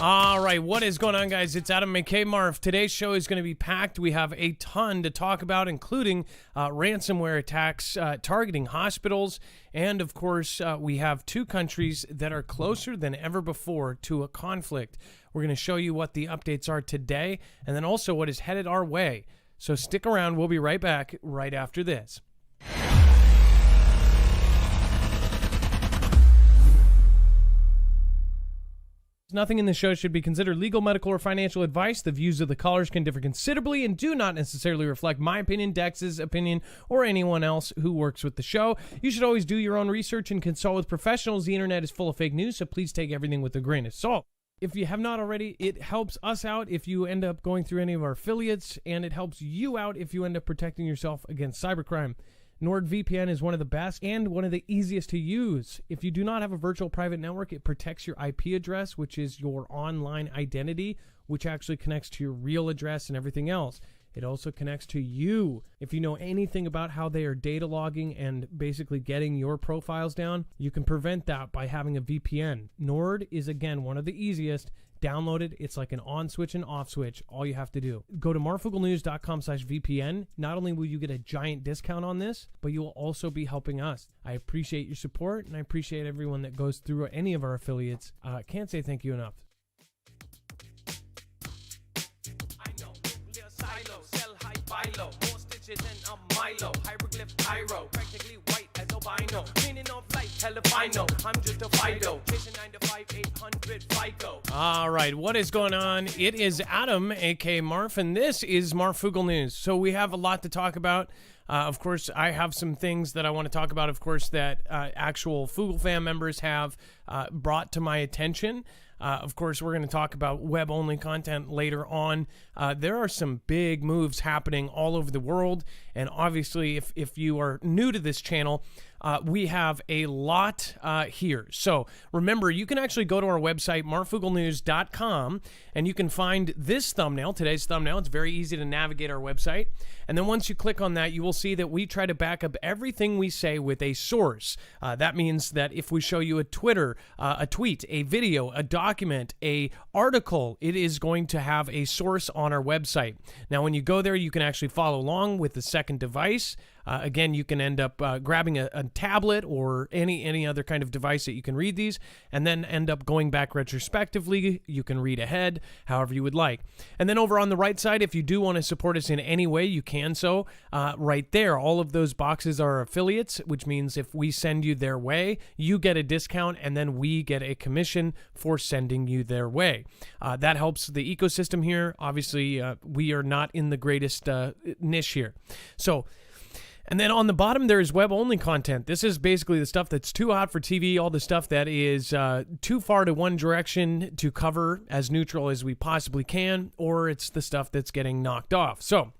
All right, what is going on, guys? It's Adam and Marf. Today's show is going to be packed. We have a ton to talk about, including ransomware attacks targeting hospitals. And, of course, we have two countries that are closer than ever before to a conflict. We're going to show you what the updates are today and then also what is headed our way. So stick around. We'll be right back right after this. Nothing in the show should be considered legal, medical, or financial advice. The views of the callers can differ considerably and do not necessarily reflect my opinion, Dex's opinion, or anyone else who works with the show. You should always do your own research and consult with professionals. The internet is full of fake news, so please take everything with a grain of salt. If you have not already, it helps us out if you end up going through any of our affiliates, and it helps you out if you end up protecting yourself against cybercrime. NordVPN is one of the best and one of the easiest to use. If you do not have a virtual private network, it protects your IP address, which is your online identity, which actually connects to your real address and everything else. It also connects to you. If you know anything about how they are data logging and basically getting your profiles down, you can prevent that by having a VPN. Nord is, again, one of the easiest. Download it. It's like an on switch and off switch. All you have to do. Go to marfooglenews.com/VPN. Not only will you get a giant discount on this, but you will also be helping us. I appreciate your support, and I appreciate everyone that goes through any of our affiliates. Can't say thank you enough. I know, silo, sell high, buy low, more stitches than a Milo, hieroglyph, Cairo, practically white as albino, meaning of light, Telefino, I'm just a Fido, chasing 9 to 5, 800 FICO. All right, what is going on? It is Adam, aka Marf, and this is Marfoogle News. So we have a lot to talk about. Of course, I have some things that I want to talk about, of course, that actual Foogle fan members have brought to my attention. Of course, we're going to talk about web-only content later on. There are some big moves happening all over the world, and obviously, if you are new to this channel, we have a lot here. So remember, you can actually go to our website, marfooglenews.com, and you can find this thumbnail, today's thumbnail. It's very easy to navigate our website. And then once you click on that, you will see that we try to back up everything we say with a source. That means that if we show you a Twitter, a tweet, a video, a document, a article, it is going to have a source on our website. Now, when you go there, you can actually follow along with the second device. Again, you can end up grabbing a tablet or any other kind of device that you can read these, and then end up going back retrospectively. You can read ahead, however you would like. And then over on the right side, if you do want to support us in any way, you can so. Right there, all of those boxes are affiliates, which means if we send you their way, you get a discount, and then we get a commission for sending you their way. That helps the ecosystem here. Obviously, we are not in the greatest niche here. So, and then on the bottom, there is web-only content. This is basically the stuff that's too hot for TV, all the stuff that is too far to one direction to cover as neutral as we possibly can, or it's the stuff that's getting knocked off. So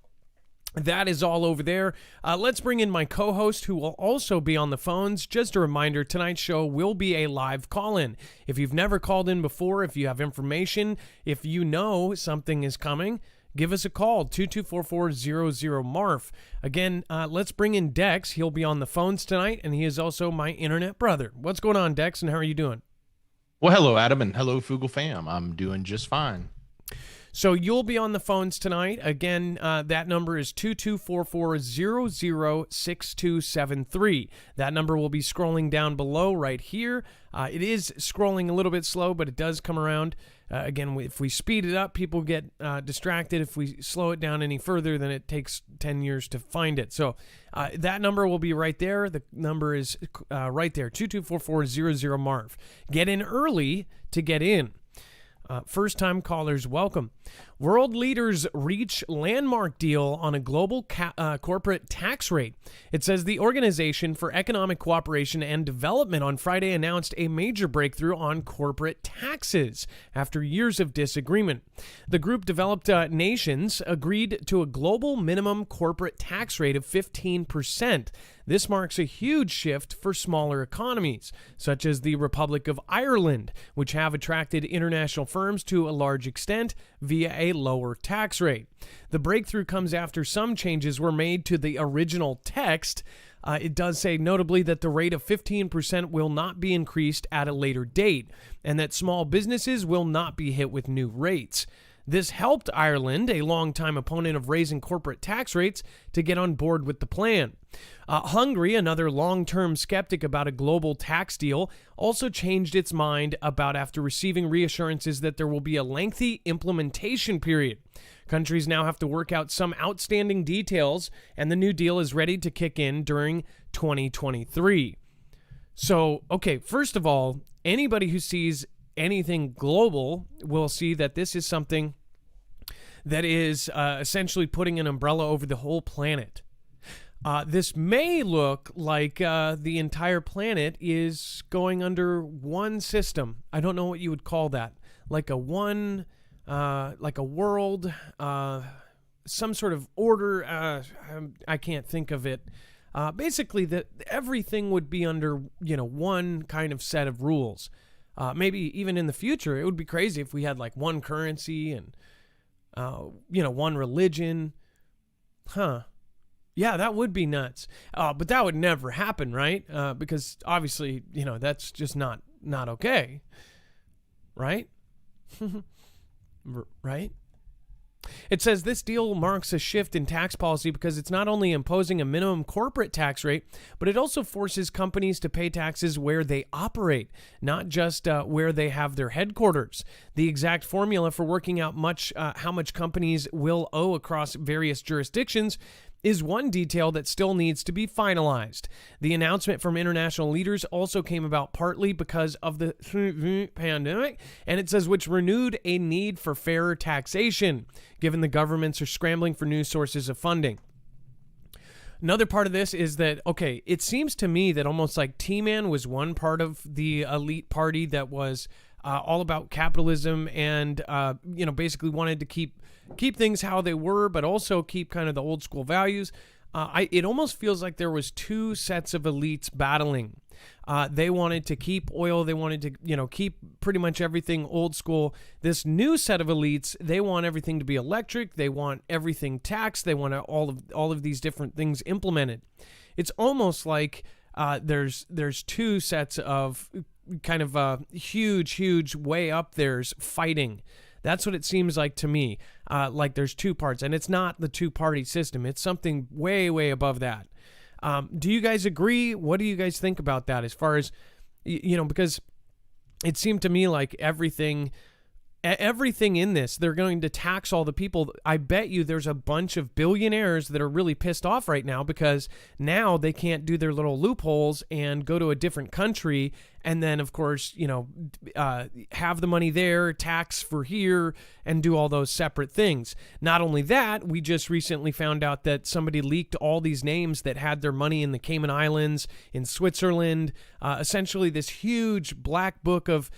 that is all over there. Let's bring in my co-host, who will also be on the phones. Just a reminder, tonight's show will be a live call-in. If you've never called in before, if you have information, if you know something is coming, give us a call, 2244-00-MARF. Again, let's bring in Dex. He'll be on the phones tonight, and he is also my internet brother. What's going on, Dex, and how are you doing? Well, hello, Adam, and hello, Foogle fam. I'm doing just fine. So you'll be on the phones tonight. Again, that number is 2244-006273. That number will be scrolling down below right here. It is scrolling a little bit slow, but it does come around. Again, if we speed it up, people get distracted. If we slow it down any further, then it takes 10 years to find it. So that number will be right there. The number is right there, 2244-00-MARF. Get in early to get in. First-time callers, welcome. World leaders reach landmark deal on a global corporate tax rate. It says the Organization for Economic Cooperation and Development on Friday announced a major breakthrough on corporate taxes after years of disagreement. The group developed nations agreed to a global minimum corporate tax rate of 15%. This marks a huge shift for smaller economies, such as the Republic of Ireland, which have attracted international firms to a large extent via a lower tax rate. The breakthrough comes after some changes were made to the original text. It does say notably that the rate of 15% will not be increased at a later date, and that small businesses will not be hit with new rates. This helped Ireland, a longtime opponent of raising corporate tax rates, to get on board with the plan. Hungary, another long-term skeptic about a global tax deal, also changed its mind about after receiving reassurances that there will be a lengthy implementation period. Countries now have to work out some outstanding details, and the new deal is ready to kick in during 2023. So, okay, first of all, anybody who sees anything global will see that this is something that is essentially putting an umbrella over the whole planet. This may look like the entire planet is going under one system. I don't know what you would call that. Like a world, some sort of order. I can't think of it. Basically, that everything would be under, one kind of set of rules. Maybe even in the future, it would be crazy if we had like one currency and, one religion. Yeah, that would be nuts. But that would never happen, right? Because obviously, that's just not okay. Right? Right? It says this deal marks a shift in tax policy because it's not only imposing a minimum corporate tax rate, but it also forces companies to pay taxes where they operate, not just where they have their headquarters. The exact formula for working out how much companies will owe across various jurisdictions is one detail that still needs to be finalized. The announcement from international leaders also came about partly because of the pandemic, and it says which renewed a need for fairer taxation, given the governments are scrambling for new sources of funding. Another part of this is that, okay, it seems to me that almost like T-Man was one part of the elite party that was all about capitalism and, basically wanted to keep things how they were, but also keep kind of the old school values. It almost feels like there was two sets of elites battling. They wanted to keep oil. They wanted to, keep pretty much everything old school. This new set of elites, they want everything to be electric. They want everything taxed. They want all of these different things implemented. It's almost like there's two sets of kind of huge way up there's fighting. That's what it seems like to me. Like there's two parts, and it's not the two-party system. It's something way above that. Do you guys agree? What do you guys think about that as far as, because it seemed to me like everything in this, they're going to tax all the people. I bet you there's a bunch of billionaires that are really pissed off right now because now they can't do their little loopholes and go to a different country and then, of course, have the money there, tax for here, and do all those separate things. Not only that, we just recently found out that somebody leaked all these names that had their money in the Cayman Islands, in Switzerland, essentially this huge black book of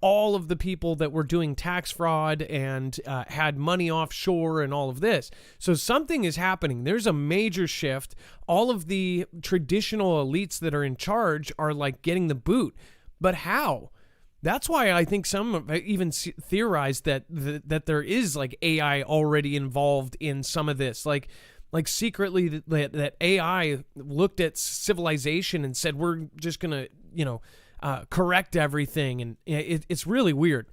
all of the people that were doing tax fraud and had money offshore and all of this. So something is happening. There's a major shift. All of the traditional elites that are in charge are like getting the boot. But how? That's why I think some have even theorized that there is like AI already involved in some of this. Like secretly that AI looked at civilization and said, we're just going to, correct everything, and it's really weird.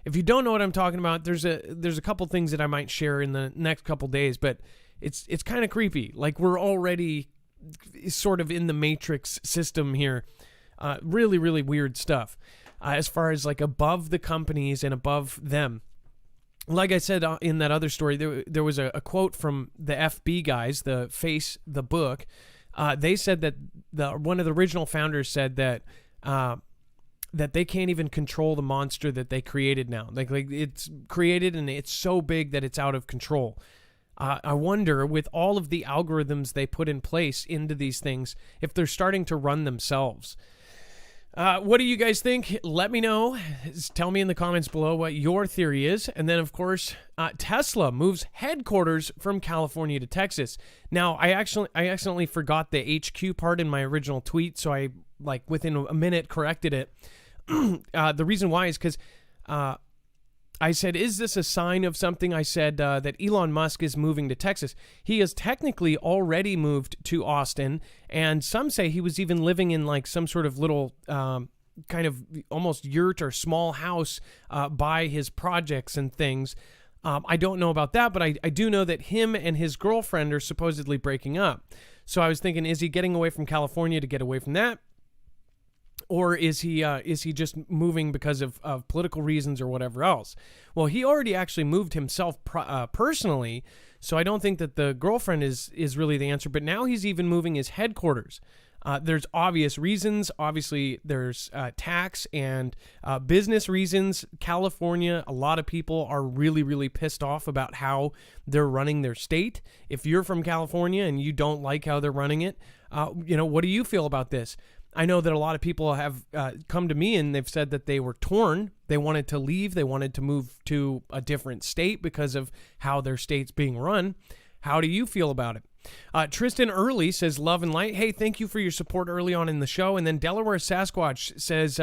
If you don't know what I'm talking about, there's a couple things that I might share in the next couple days, but it's kind of creepy. Like we're already sort of in the Matrix system here. Really weird stuff. As far as like above the companies and above them. Like I said in that other story, there was a quote from the FB guys, the book. They said that one of the original founders said that they can't even control the monster that they created now. Like it's created and it's so big that it's out of control. I wonder, with all of the algorithms they put in place into these things, if they're starting to run themselves. What do you guys think? Let me know. Tell me in the comments below what your theory is. And then, of course, Tesla moves headquarters from California to Texas. Now, I accidentally forgot the HQ part in my original tweet, so I, within a minute corrected it. The reason why is because I said, is this a sign of something? I said that Elon Musk is moving to Texas. He has technically already moved to Austin, and some say he was even living in some sort of little kind of almost yurt or small house by his projects and things. I don't know about that, but I do know that him and his girlfriend are supposedly breaking up. So I was thinking, is he getting away from California to get away from that? Or is he just moving because of political reasons or whatever else? Well, he already actually moved himself personally, so I don't think that the girlfriend is really the answer. But now he's even moving his headquarters. There's obvious reasons. Obviously, there's tax and business reasons. California, a lot of people are really, really pissed off about how they're running their state. If you're from California and you don't like how they're running it, what do you feel about this? I know that a lot of people have come to me and they've said that they were torn. They wanted to leave. They wanted to move to a different state because of how their state's being run. How do you feel about it? Tristan Early says, love and light. Hey, thank you for your support early on in the show. And then Delaware Sasquatch says,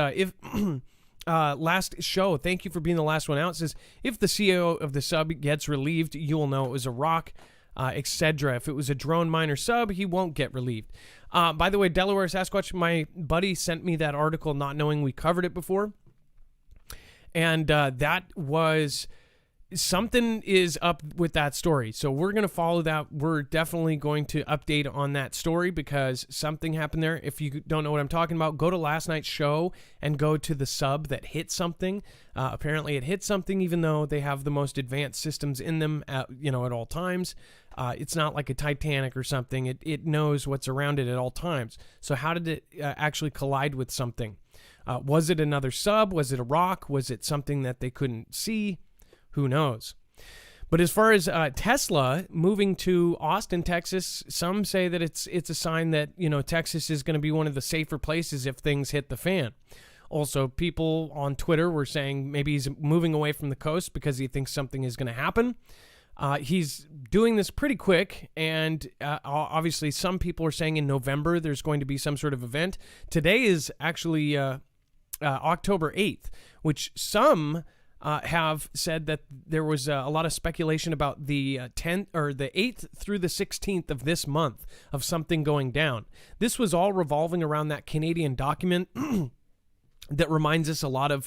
last show, thank you for being the last one out. Says, if the CEO of the sub gets relieved, you will know it was a rock, etc. If it was a drone miner sub, he won't get relieved. By the way, Delaware Sasquatch, my buddy sent me that article not knowing we covered it before. And that was... something is up with that story. So we're going to follow that. We're definitely going to update on that story because something happened there. If you don't know what I'm talking about, go to last night's show and go to the sub that hit something. Apparently it hit something even though they have the most advanced systems in them at all times. It's not like a Titanic or something. It knows what's around it at all times. So how did it actually collide with something? Was it another sub? Was it a rock? Was it something that they couldn't see? Who knows? But as far as Tesla moving to Austin, Texas, some say that it's a sign that, Texas is going to be one of the safer places if things hit the fan. Also, people on Twitter were saying maybe he's moving away from the coast because he thinks something is going to happen. He's doing this pretty quick, and obviously some people are saying in November there's going to be some sort of event. Today is actually October 8th, which some... have said that there was a lot of speculation about the 10th or the 8th through the 16th of this month of something going down. This was all revolving around that Canadian document that reminds us a lot of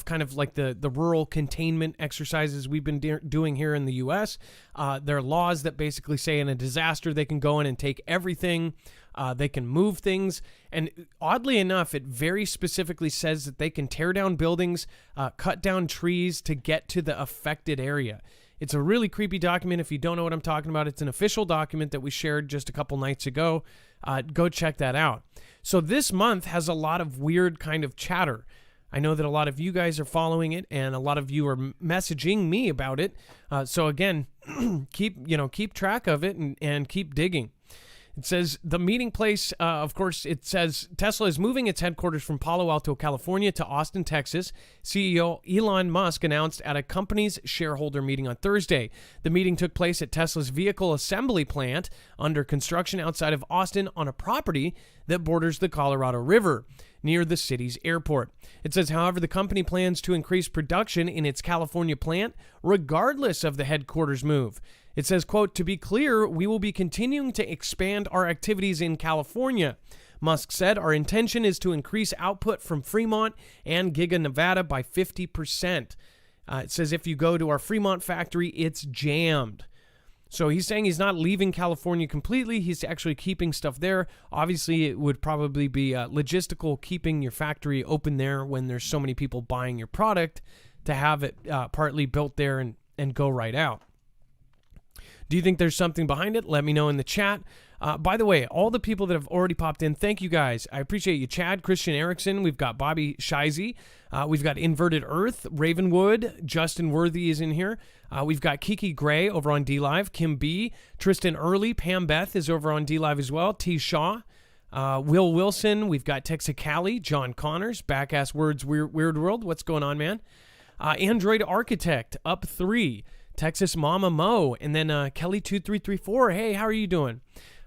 kind of like the rural containment exercises we've been doing here in the U.S. There are laws that basically say in a disaster they can go in and take everything. They can move things. And oddly enough, it very specifically says that they can tear down buildings, cut down trees to get to the affected area. It's a really creepy document. If you don't know what I'm talking about, it's an official document that we shared just a couple nights ago. Go check that out. So this month has a lot of weird kind of chatter. I know that a lot of you guys are following it and a lot of you are messaging me about it. So again, keep track of it and keep digging. It says the meeting place, of course, it says Tesla is moving its headquarters from Palo Alto, California to Austin, Texas. CEO Elon Musk announced at a company's shareholder meeting on Thursday. The meeting took place at Tesla's vehicle assembly plant under construction outside of Austin on a property that borders the Colorado River near the city's airport. It says, however, the company plans to increase production in its California plant regardless of the headquarters move. It says, quote, to be clear, we will be continuing to expand our activities in California. Musk said, our intention is to increase output from Fremont and Giga Nevada by 50%. It says, if you go to our Fremont factory, it's jammed. So he's saying he's not leaving California completely. He's actually keeping stuff there. Obviously, it would probably be logistical keeping your factory open there when there's so many people buying your product to have it partly built there and go right out. Do you think there's something behind it? Let me know in the chat. By the way, all the people that have already popped in, thank you guys. I appreciate you. Chad, Christian Erickson, we've got Bobby Shizy, we've got Inverted Earth, Ravenwood, Justin Worthy is in here. We've got Kiki Gray over on DLive, Kim B, Tristan Early, Pam Beth is over on DLive as well, T. Shaw, Will Wilson, we've got Texicali, John Connors, Backass Words, Weird World. What's going on, man? Android Architect, up 3. Texas Mama Mo, and then Kelly2334. Hey, how are you doing?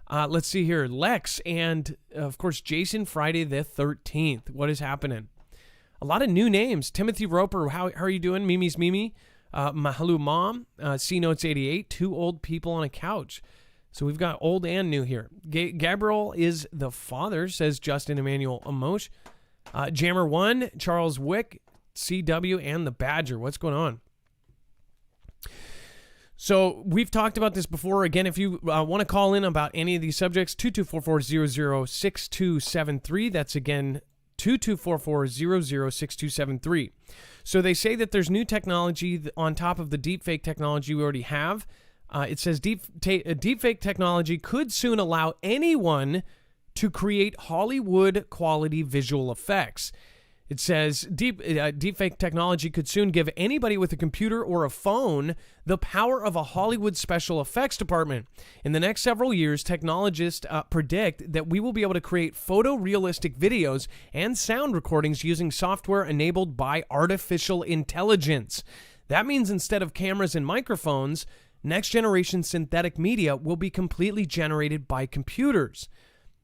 Let's see here. Lex, and of course, Jason Friday the 13th. What is happening? A lot of new names. Timothy Roper, how are you doing? Mimi's Mimi. Mahalu Mom, C Notes 88. 2 old people on a couch. So we've got old and new here. Gabriel is the father, says Justin Emmanuel Amosh. Jammer 1, Charles Wick, CW, and the Badger. What's going on? So we've talked about this before. Again, if you want to call in about any of these subjects, 2244-006273. That's again 2244-006273. So they say that there's new technology on top of the deepfake technology we already have. It says deepfake technology could soon allow anyone to create Hollywood-quality visual effects. It says deepfake technology could soon give anybody with a computer or a phone the power of a Hollywood special effects department. In the next several years, technologists predict that we will be able to create photorealistic videos and sound recordings using software enabled by artificial intelligence. That means instead of cameras and microphones, next generation synthetic media will be completely generated by computers.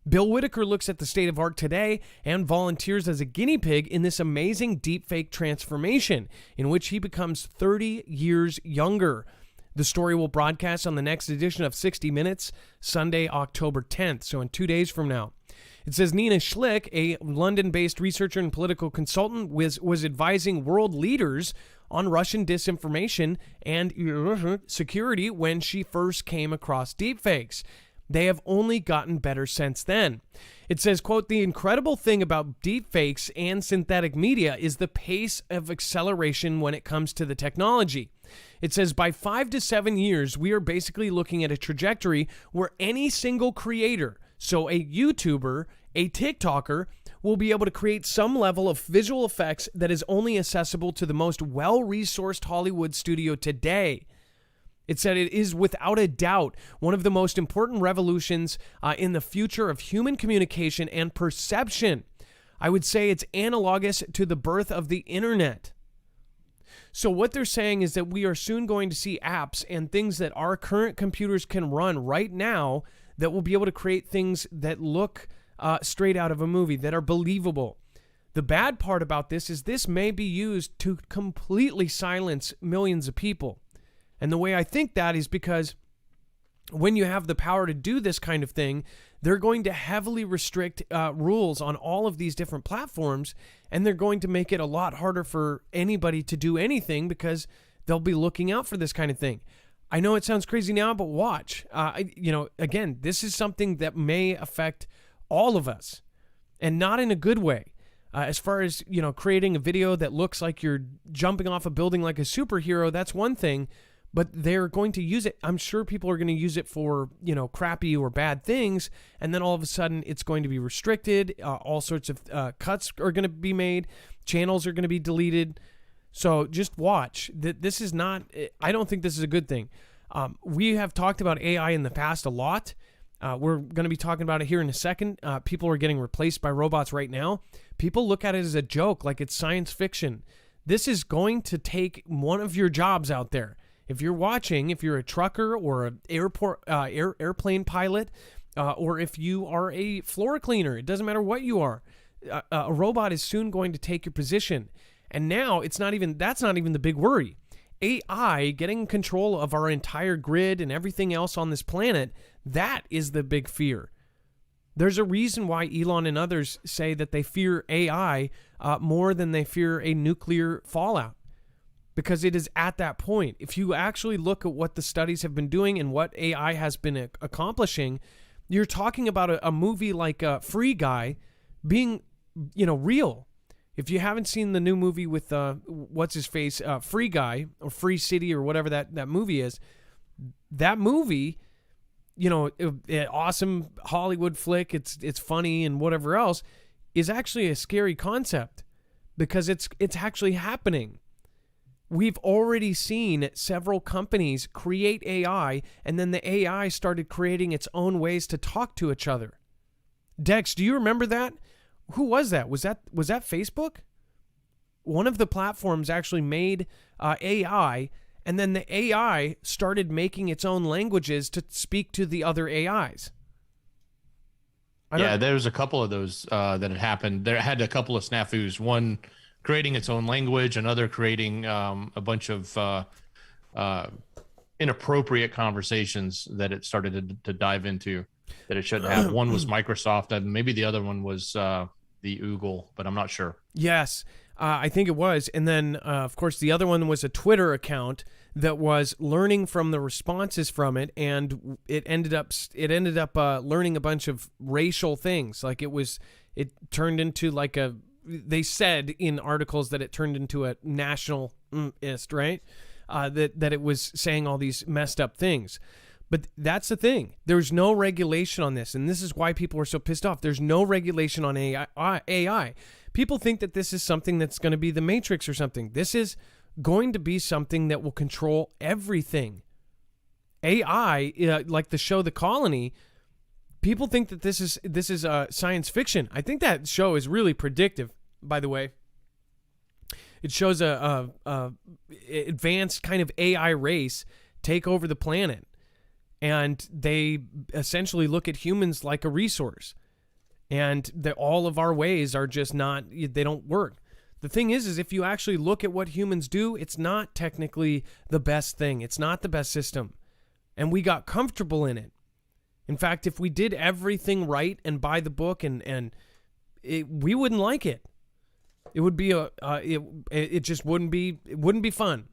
Bill Whitaker looks at the state of art today and volunteers as a guinea pig in this amazing deepfake transformation, in which he becomes 30 years younger. The story will broadcast on the next edition of 60 Minutes, Sunday, October 10th, so in 2 days from now. It says Nina Schlick, a London-based researcher and political consultant, was advising world leaders on Russian disinformation and security when she first came across deepfakes. They have only gotten better since then. It says, quote, the incredible thing about deepfakes and synthetic media is the pace of acceleration when it comes to the technology. It says by 5 to 7 years, we are basically looking at a trajectory where any single creator, so a YouTuber, a TikToker, will be able to create some level of visual effects that is only accessible to the most well-resourced Hollywood studio today. It said it is without a doubt one of the most important revolutions in the future of human communication and perception. I would say it's analogous to the birth of the internet. So what they're saying is that we are soon going to see apps and things that our current computers can run right now that will be able to create things that look straight out of a movie, that are believable. The bad part about this may be used to completely silence millions of people. And the way I think that is because when you have the power to do this kind of thing, they're going to heavily restrict rules on all of these different platforms, and they're going to make it a lot harder for anybody to do anything because they'll be looking out for this kind of thing. I know it sounds crazy now, but watch. Again, this is something that may affect all of us, and not in a good way. As far as, creating a video that looks like you're jumping off a building like a superhero, that's one thing. But they're going to use it. I'm sure people are going to use it for, crappy or bad things. And then all of a sudden it's going to be restricted. All sorts of cuts are going to be made. Channels are going to be deleted. So just watch. This is not, I don't think this is a good thing. We have talked about AI in the past a lot. We're going to be talking about it here in a second. People are getting replaced by robots right now. People look at it as a joke, like it's science fiction. This is going to take one of your jobs out there. If you're watching, if you're a trucker or an airplane pilot, or if you are a floor cleaner, it doesn't matter what you are, a robot is soon going to take your position. And now that's not even the big worry. AI getting control of our entire grid and everything else on this planet, that is the big fear. There's a reason why Elon and others say that they fear AI more than they fear a nuclear fallout. Because it is at that point. If you actually look at what the studies have been doing and what AI has been accomplishing, you're talking about a movie like Free Guy being, real. If you haven't seen the new movie with, what's-his-face, Free Guy, or Free City, or whatever that movie is, that movie, an awesome Hollywood flick, it's funny and whatever else, is actually a scary concept because it's actually happening. We've already seen several companies create AI, and then the AI started creating its own ways to talk to each other. Dex, do you remember that? Who was that? Was that Facebook? One of the platforms actually made AI, and then the AI started making its own languages to speak to the other AIs. Yeah, there was a couple of those that had happened. There had a couple of snafus. One creating its own language, another creating a bunch of inappropriate conversations that it started to dive into that it shouldn't have. One was Microsoft, and maybe the other one was the Oogle, but I'm not sure. Yes, I think it was. And then, of course, the other one was a Twitter account that was learning from the responses from it, and it ended up learning a bunch of racial things. Like it turned into like they said in articles that it turned into a nationalist, right? That it was saying all these messed up things. But that's the thing. There's no regulation on this, and this is why people are so pissed off. There's no regulation on AI. People think that this is something that's going to be the Matrix or something. This is going to be something that will control everything. AI, like the show The Colony, people think that this is science fiction. I think that show is really predictive, by the way. It shows a advanced kind of AI race take over the planet, and they essentially look at humans like a resource, and that all of our ways are just not, they don't work. The thing is if you actually look at what humans do, it's not technically the best thing. It's not the best system, and we got comfortable in it. In fact, if we did everything right and by the book, we wouldn't like it. It would be it just wouldn't be fun.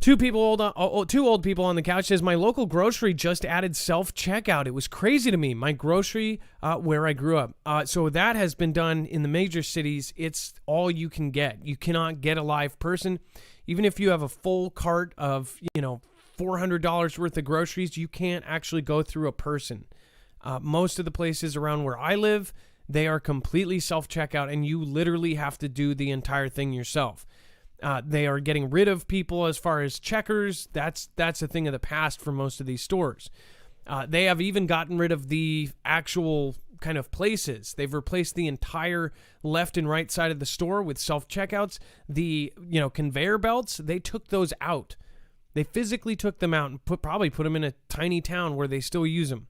Two old people on the couch says, my local grocery just added self-checkout. It was crazy to me. My grocery where I grew up. So that has been done in the major cities. It's all you can get. You cannot get a live person. Even if you have a full cart of, $400 worth of groceries, you can't actually go through a person. Most of the places around where I live, they are completely self-checkout, and you literally have to do the entire thing yourself. They are getting rid of people as far as checkers. That's a thing of the past for most of these stores. They have even gotten rid of the actual kind of places. They've replaced the entire left and right side of the store with self-checkouts. The conveyor belts, they took those out. They physically took them out and probably put them in a tiny town where they still use them.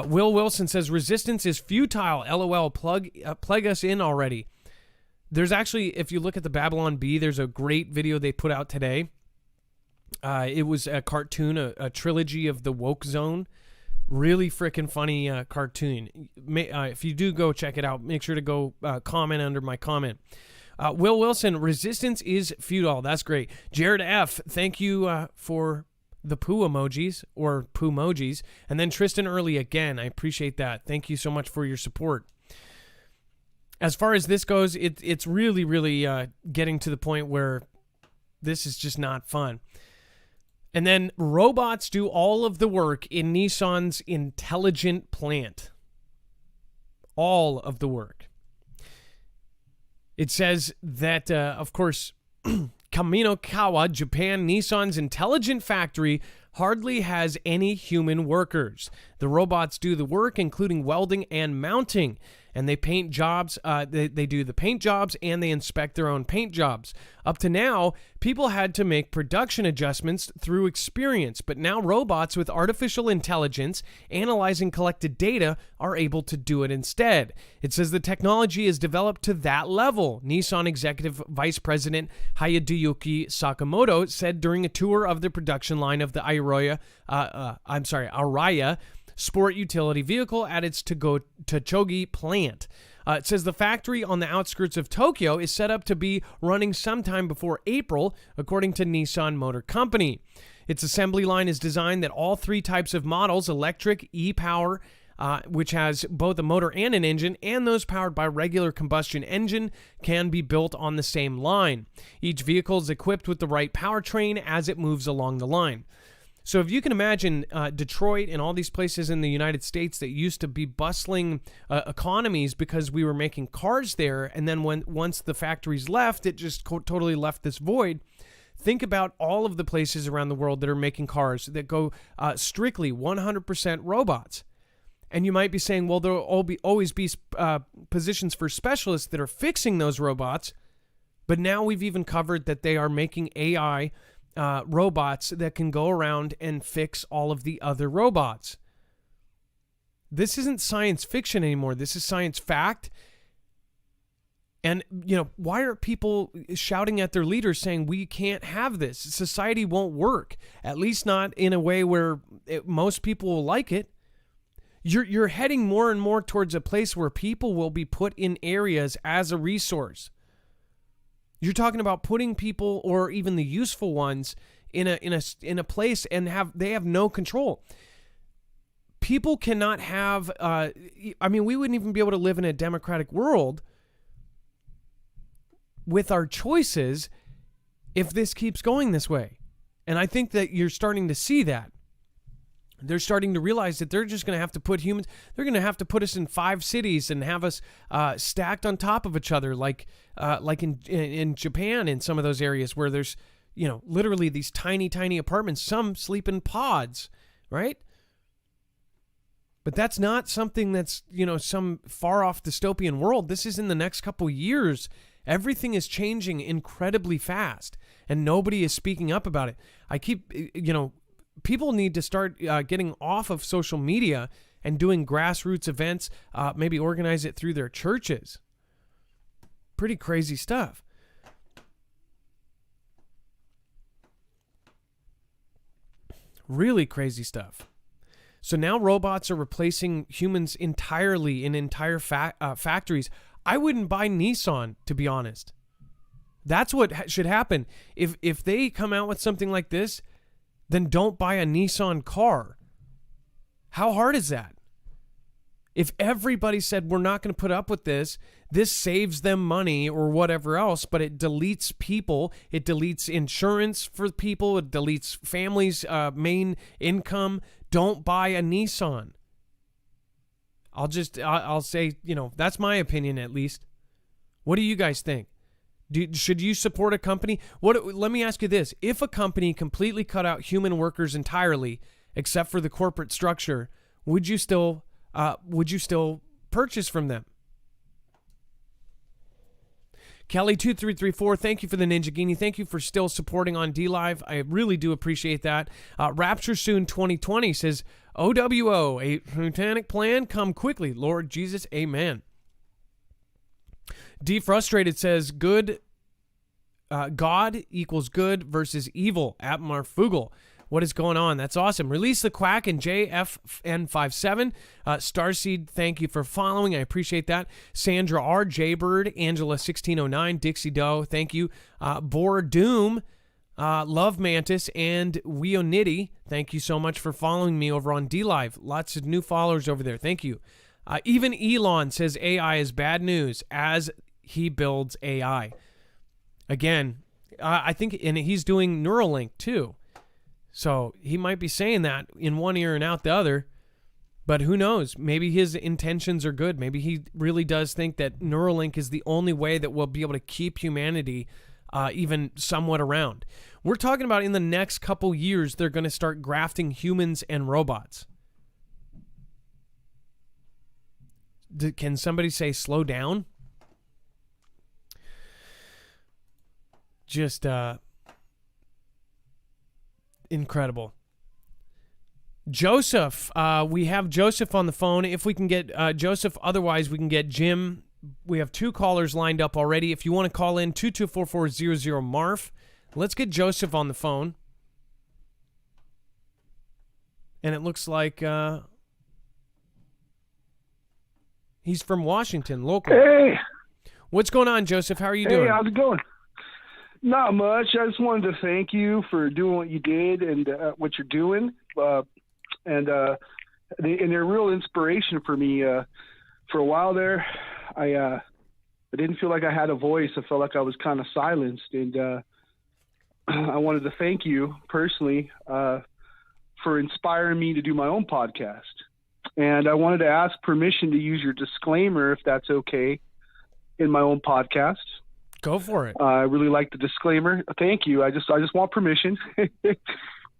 Will Wilson says, resistance is futile. LOL, plug us in already. There's actually, if you look at the Babylon Bee, there's a great video they put out today. It was a cartoon, a trilogy of the woke zone. Really freaking funny cartoon. If you do go check it out, make sure to go comment under my comment. Will Wilson, resistance is futile. That's great. Jared F., thank you for the poo emojis or poo emojis. And then Tristan Early again. I appreciate that. Thank you so much for your support. As far as this goes, it's really, really getting to the point where this is just not fun. And then robots do all of the work in Nissan's intelligent plant. All of the work. It says that, of course, Kaminokawa, Japan, Nissan's intelligent factory hardly has any human workers. The robots do the work, including welding and mounting. And they paint jobs, they do the paint jobs, and they inspect their own paint jobs. Up to now, people had to make production adjustments through experience, but now robots with artificial intelligence analyzing collected data are able to do it instead. It says the technology is developed to that level. Nissan Executive Vice President Hayaduyuki Sakamoto said during a tour of the production line of the Araya sport utility vehicle at its Tochogi plant. It says the factory on the outskirts of Tokyo is set up to be running sometime before April, according to Nissan Motor Company. Its assembly line is designed that all three types of models, electric, e-power, which has both a motor and an engine, and those powered by regular combustion engine, can be built on the same line. Each vehicle is equipped with the right powertrain as it moves along the line. So if you can imagine Detroit and all these places in the United States that used to be bustling economies because we were making cars there, and then once the factories left, it just totally left this void. Think about all of the places around the world that are making cars that go strictly 100% robots. And you might be saying, well, there'll always be positions for specialists that are fixing those robots. But now we've even covered that they are making AI robots that can go around and fix all of the other robots. This isn't science fiction anymore. This is science fact. And, why are people shouting at their leaders saying we can't have this? Society won't work, at least not in a way where most people will like it. You're heading more and more towards a place where people will be put in areas as a resource. You're talking about putting people, or even the useful ones, in a place and they have no control. People cannot have. We wouldn't even be able to live in a democratic world with our choices if this keeps going this way. And I think that you're starting to see that. They're starting to realize that they're just going to have to put humans, they're going to have to put us in 5 cities and have us stacked on top of each other, like in Japan, in some of those areas where there's, literally these tiny, tiny apartments. Some sleep in pods, right? But that's not something that's, some far off dystopian world. This is in the next couple years. Everything is changing incredibly fast, and nobody is speaking up about it. I keep, people need to start getting off of social media and doing grassroots events, maybe organize it through their churches. Pretty crazy stuff. Really crazy stuff. So now robots are replacing humans entirely in entire factories. I wouldn't buy Nissan, to be honest. That's what should happen. If they come out with something like this, then don't buy a Nissan car. How hard is that? If everybody said we're not going to put up with this saves them money or whatever else, but it deletes people, it deletes insurance for people, it deletes families' main income. Don't buy a Nissan. I'll say, that's my opinion at least. What do you guys think? Should you support a company? Let me ask you this. If a company completely cut out human workers entirely, except for the corporate structure, would you still purchase from them? Kelly2334, thank you for the Ninja Genie. Thank you for still supporting on DLive. I really do appreciate that. Rapture Soon 2020 says, OWO, a satanic plan, come quickly. Lord Jesus, amen. Defrustrated says, God equals good versus evil at Marfoogle. What is going on? That's awesome. Release the Quack and JFN57. Starseed, thank you for following. I appreciate that. Sandra R. Jaybird, Angela1609, Dixie Doe, thank you. Bor Doom, Love Mantis, and Weonitty, thank you so much for following me over on DLive. Lots of new followers over there. Thank you. Even Elon says AI is bad news as he builds AI. Again, I think, and he's doing Neuralink too. So he might be saying that in one ear and out the other, but who knows? Maybe his intentions are good. Maybe he really does think that Neuralink is the only way that we'll be able to keep humanity even somewhat around. We're talking about in the next couple years, they're going to start grafting humans and robots. Can somebody say slow down? Just incredible. Joseph, we have Joseph on the phone. If we can get Joseph, otherwise we can get Jim. We have 2 callers lined up already. If you want to call in, 224-400-MARF. Let's get Joseph on the phone. And it looks like he's from Washington, local. Hey. What's going on, Joseph? How are you doing? Hey, how's it going? Not much. I just wanted to thank you for doing what you did and what you're doing. And they're real inspiration for me. For a while there, I didn't feel like I had a voice. I felt like I was kind of silenced. And I wanted to thank you personally for inspiring me to do my own podcast. And I wanted to ask permission to use your disclaimer, if that's okay, in my own podcast. Go for it. I really like the disclaimer. Thank you. I just want permission.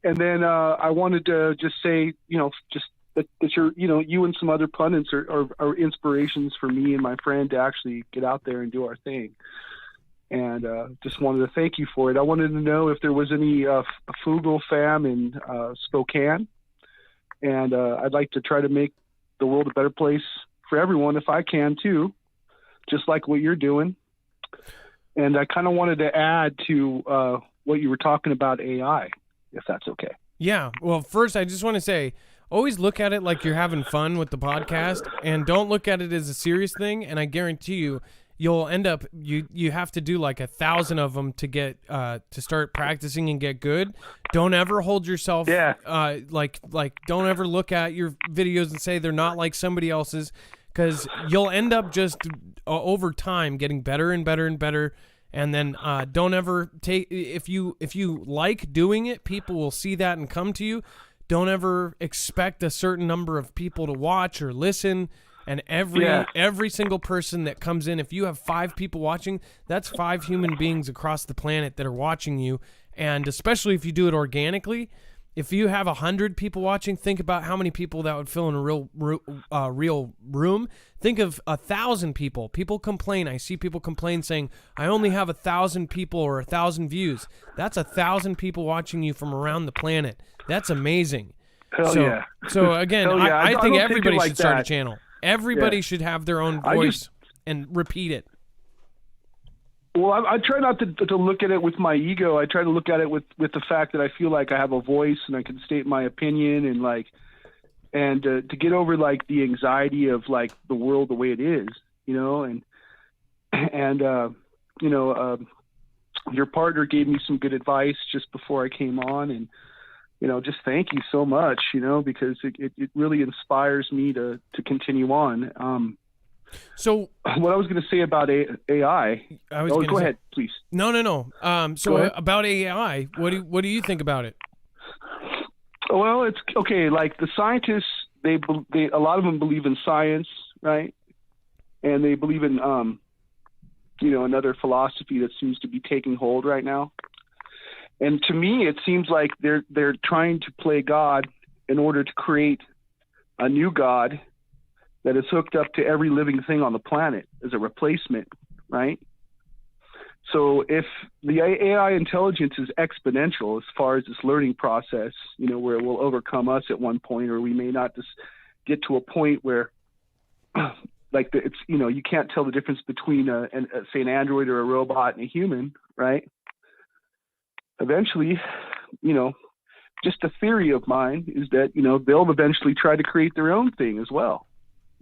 And then I wanted to just say, just that you're, you and some other pundits are inspirations for me and my friend to actually get out there and do our thing. And just wanted to thank you for it. I wanted to know if there was any Foogle fam in Spokane, and I'd like to try to make the world a better place for everyone if I can too, just like what you're doing. And I kind of wanted to add to what you were talking about AI, if that's okay. Yeah. Well, first, I just want to say, always look at it like you're having fun with the podcast, and don't look at it as a serious thing. And I guarantee you'll end up, you have to do like 1,000 of them to get to start practicing and get good. Don't ever hold yourself like don't ever look at your videos and say they're not like somebody else's, because you'll end up just over time getting better and better and better. And then don't ever take, if you like doing it, people will see that and come to you. Don't ever expect a certain number of people to watch or listen. And every single person that comes in, if you have 5 people watching, that's 5 human beings across the planet that are watching you. And especially if you do it organically, if you have 100 people watching, think about how many people that would fill in a real room. Think of 1,000 people. People complain. I see people complain saying, I only have 1,000 people or 1,000 views. That's 1,000 people watching you from around the planet. That's amazing. Hell yeah. So again, I think everybody should start a channel. Everybody should have their own voice and repeat it. Well, I try not to look at it with my ego. I try to look at it with the fact that I feel like I have a voice and I can state my opinion and to get over like the anxiety of like the world the way it is, and your partner gave me some good advice just before I came on, and just thank you so much, because it really inspires me to continue on. So what I was going to say about AI, go ahead, please. No. About AI, what do you think about it? Well, it's okay. Like the scientists, they a lot of them believe in science, right? And they believe in another philosophy that seems to be taking hold right now. And to me, it seems like they're trying to play God in order to create a new God that is hooked up to every living thing on the planet as a replacement, right? So if the AI intelligence is exponential as far as this learning process, where it will overcome us at one point, or we may not just get to a point where you can't tell the difference between say an android or a robot and a human, right? Eventually, just a theory of mine is that, they'll eventually try to create their own thing as well.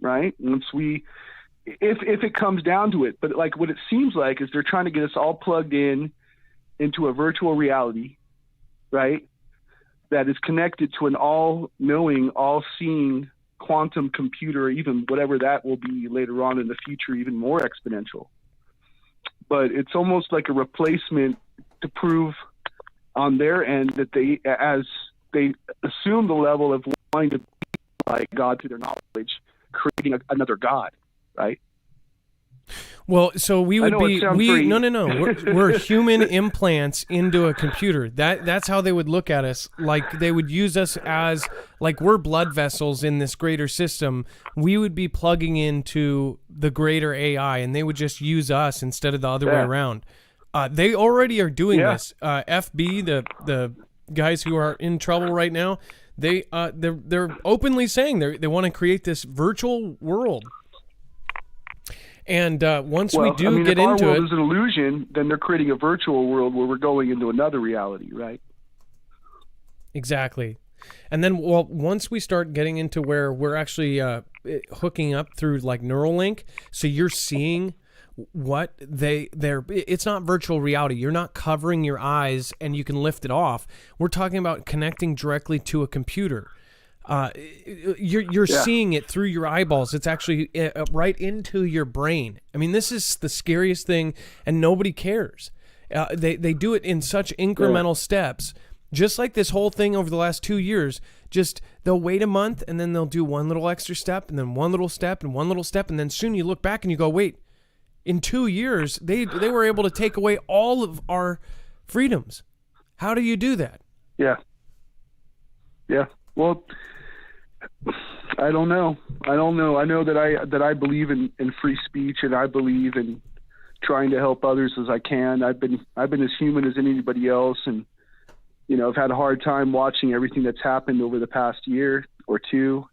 Right. Once if it comes down to it, but like what it seems like is they're trying to get us all plugged into a virtual reality, right? That is connected to an all-knowing, all-seeing quantum computer, or even whatever that will be later on in the future, even more exponential. But it's almost like a replacement to prove on their end that as they assume the level of wanting to be like God through their knowledge, creating another God, right? Well, so we would be no. We're human implants into a computer. That's how they would look at us. Like they would use us as like we're blood vessels in this greater system. We would be plugging into the greater AI, and they would just use us instead of the other way around. They already are doing this. FB, the guys who are in trouble right now, they're openly saying they want to create this virtual world. And once we do get into it, if our world is an illusion, then they're creating a virtual world where we're going into another reality, right? Exactly. And then, once we start getting into where we're actually hooking up through like Neuralink, so you're seeing what it's not virtual reality. You're not covering your eyes and you can lift it off. We're talking about connecting directly to a computer. You're seeing it through your eyeballs. It's actually right into your brain. I mean, this is the scariest thing, and nobody cares. They do it in such incremental steps. Just like this whole thing over the last 2 years, just they'll wait a month and then they'll do one little extra step and then one little step and one little step, and then soon you look back and you go, wait, in 2 years they were able to take away all of our freedoms. How do you do that? Yeah. Well, I don't know. I know that I believe in free speech, and I believe in trying to help others as I can. I've been as human as anybody else, and I've had a hard time watching everything that's happened over the past year or two.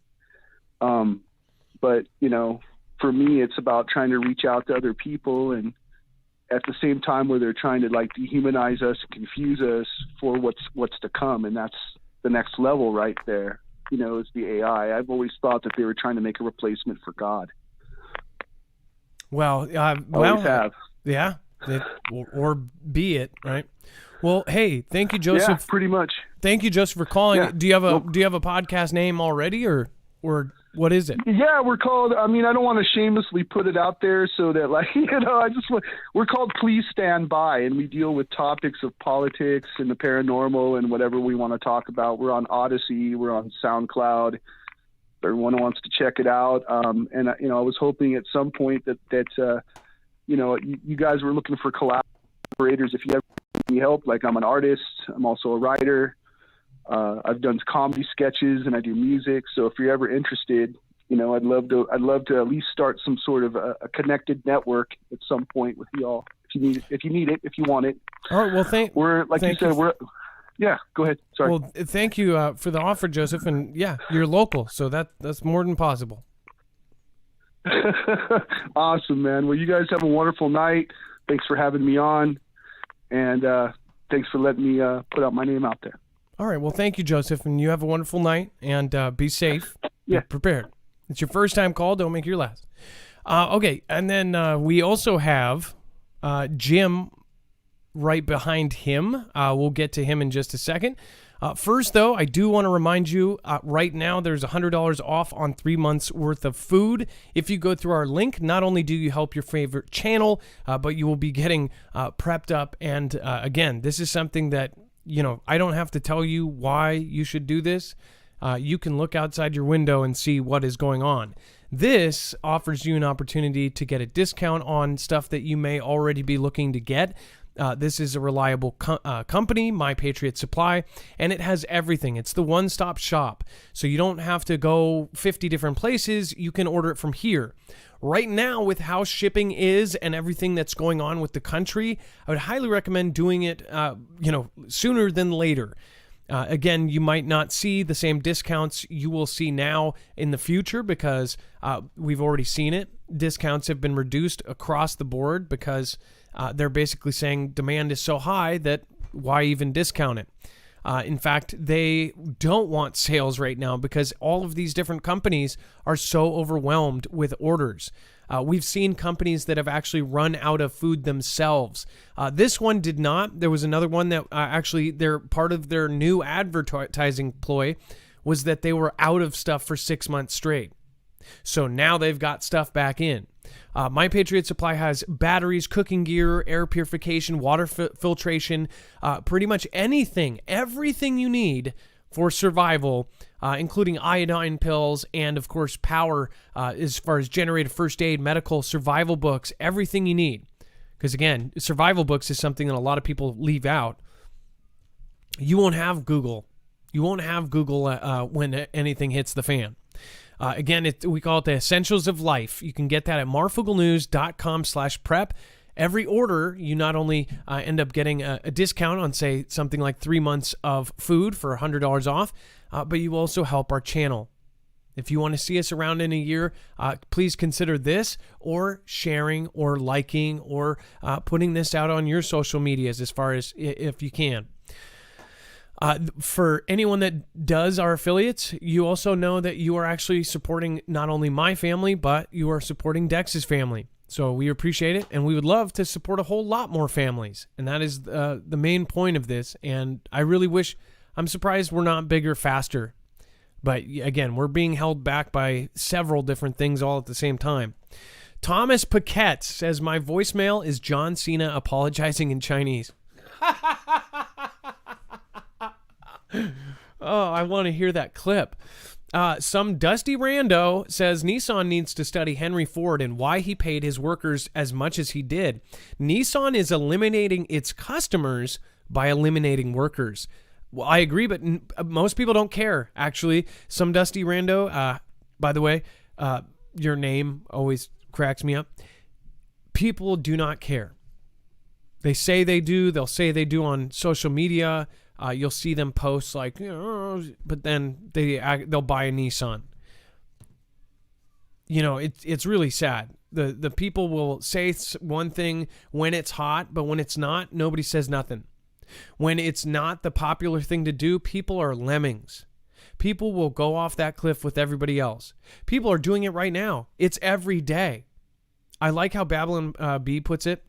But for me, it's about trying to reach out to other people, and at the same time where they're trying to like dehumanize us and confuse us for what's to come, and that's the next level right there. Is the AI. I've always thought that they were trying to make a replacement for God. Well, Always have. Yeah, or be it, right? Well, hey, thank you, Joseph. Yeah, pretty much. Thank you, Joseph, for calling. Yeah. Do you have a podcast name already, or what is it? Yeah, we're called. I don't want to shamelessly put it out there so that we're called Please Stand By, and we deal with topics of politics and the paranormal and whatever we want to talk about. We're on Odyssey, we're on SoundCloud. If everyone wants to check it out. And I was hoping at some point that you guys were looking for collaborators. If you ever need help, like I'm an artist, I'm also a writer. I've done comedy sketches and I do music. So if you're ever interested, I'd love to at least start some sort of a connected network at some point with y'all. If you need it, if you want it. All right. Well, yeah, go ahead. Sorry. Well, thank you for the offer, Joseph. And yeah, you're local, so that's more than possible. Awesome, man. Well, you guys have a wonderful night. Thanks for having me on. And thanks for letting me put out my name out there. All right. Well, thank you, Joseph, and you have a wonderful night, and be safe. Yeah. Be prepared. It's your first time call. Don't make your last. Okay. And then we also have Jim right behind him. We'll get to him in just a second. First, though, I do want to remind you, right now there's $100 off on 3 months worth of food. If you go through our link, not only do you help your favorite channel, but you will be getting prepped up. And again, this is something that, I don't have to tell you why you should do this. You can look outside your window and see what is going on. This offers you an opportunity to get a discount on stuff that you may already be looking to get. This is a reliable company, My Patriot Supply, and it has everything. It's the one-stop shop. So you don't have to go 50 different places. You can order it from here. Right now, with how shipping is and everything that's going on with the country, I would highly recommend doing it, sooner than later. Again, you might not see the same discounts you will see now in the future because we've already seen it. Discounts have been reduced across the board because they're basically saying demand is so high that why even discount it? In fact, they don't want sales right now because all of these different companies are so overwhelmed with orders. We've seen companies that have actually run out of food themselves. This one did not. There was another one that actually they're part of their new advertising ploy was that they were out of stuff for 6 months straight. So now they've got stuff back in. My Patriot Supply has batteries, cooking gear, air purification, water filtration, pretty much everything you need for survival, including iodine pills and, of course, power as far as generator, first aid, medical, survival books, everything you need. Because, again, survival books is something that a lot of people leave out. You won't have Google. You won't have Google when anything hits the fan. Again, we call it the Essentials of Life. You can get that at marfooglenews.com/prep. Every order, you not only end up getting a discount on, say, something like 3 months of food for $100 off, but you also help our channel. If you want to see us around in a year, please consider this or sharing or liking or putting this out on your social medias as far as if you can. For anyone that does our affiliates, you also know that you are actually supporting not only my family, but you are supporting Dex's family. So we appreciate it, and we would love to support a whole lot more families. And that is the main point of this. And I really wish, I'm surprised we're not bigger faster. But again, we're being held back by several different things all at the same time. Thomas Paquette says, my voicemail is John Cena apologizing in Chinese. Oh, I want to hear that clip. Some dusty rando says Nissan needs to study Henry Ford and why he paid his workers as much as he did. Nissan is eliminating its customers by eliminating workers. Well, I agree, but most people don't care, actually. Some dusty rando, by the way, your name always cracks me up. People do not care. They say they do. They'll say they do on social media. You'll see them post like, but then they'll buy a Nissan. It's really sad. The people will say one thing when it's hot, but when it's not, nobody says nothing. When it's not the popular thing to do, people are lemmings. People will go off that cliff with everybody else. People are doing it right now. It's every day. I like how Babylon B puts it,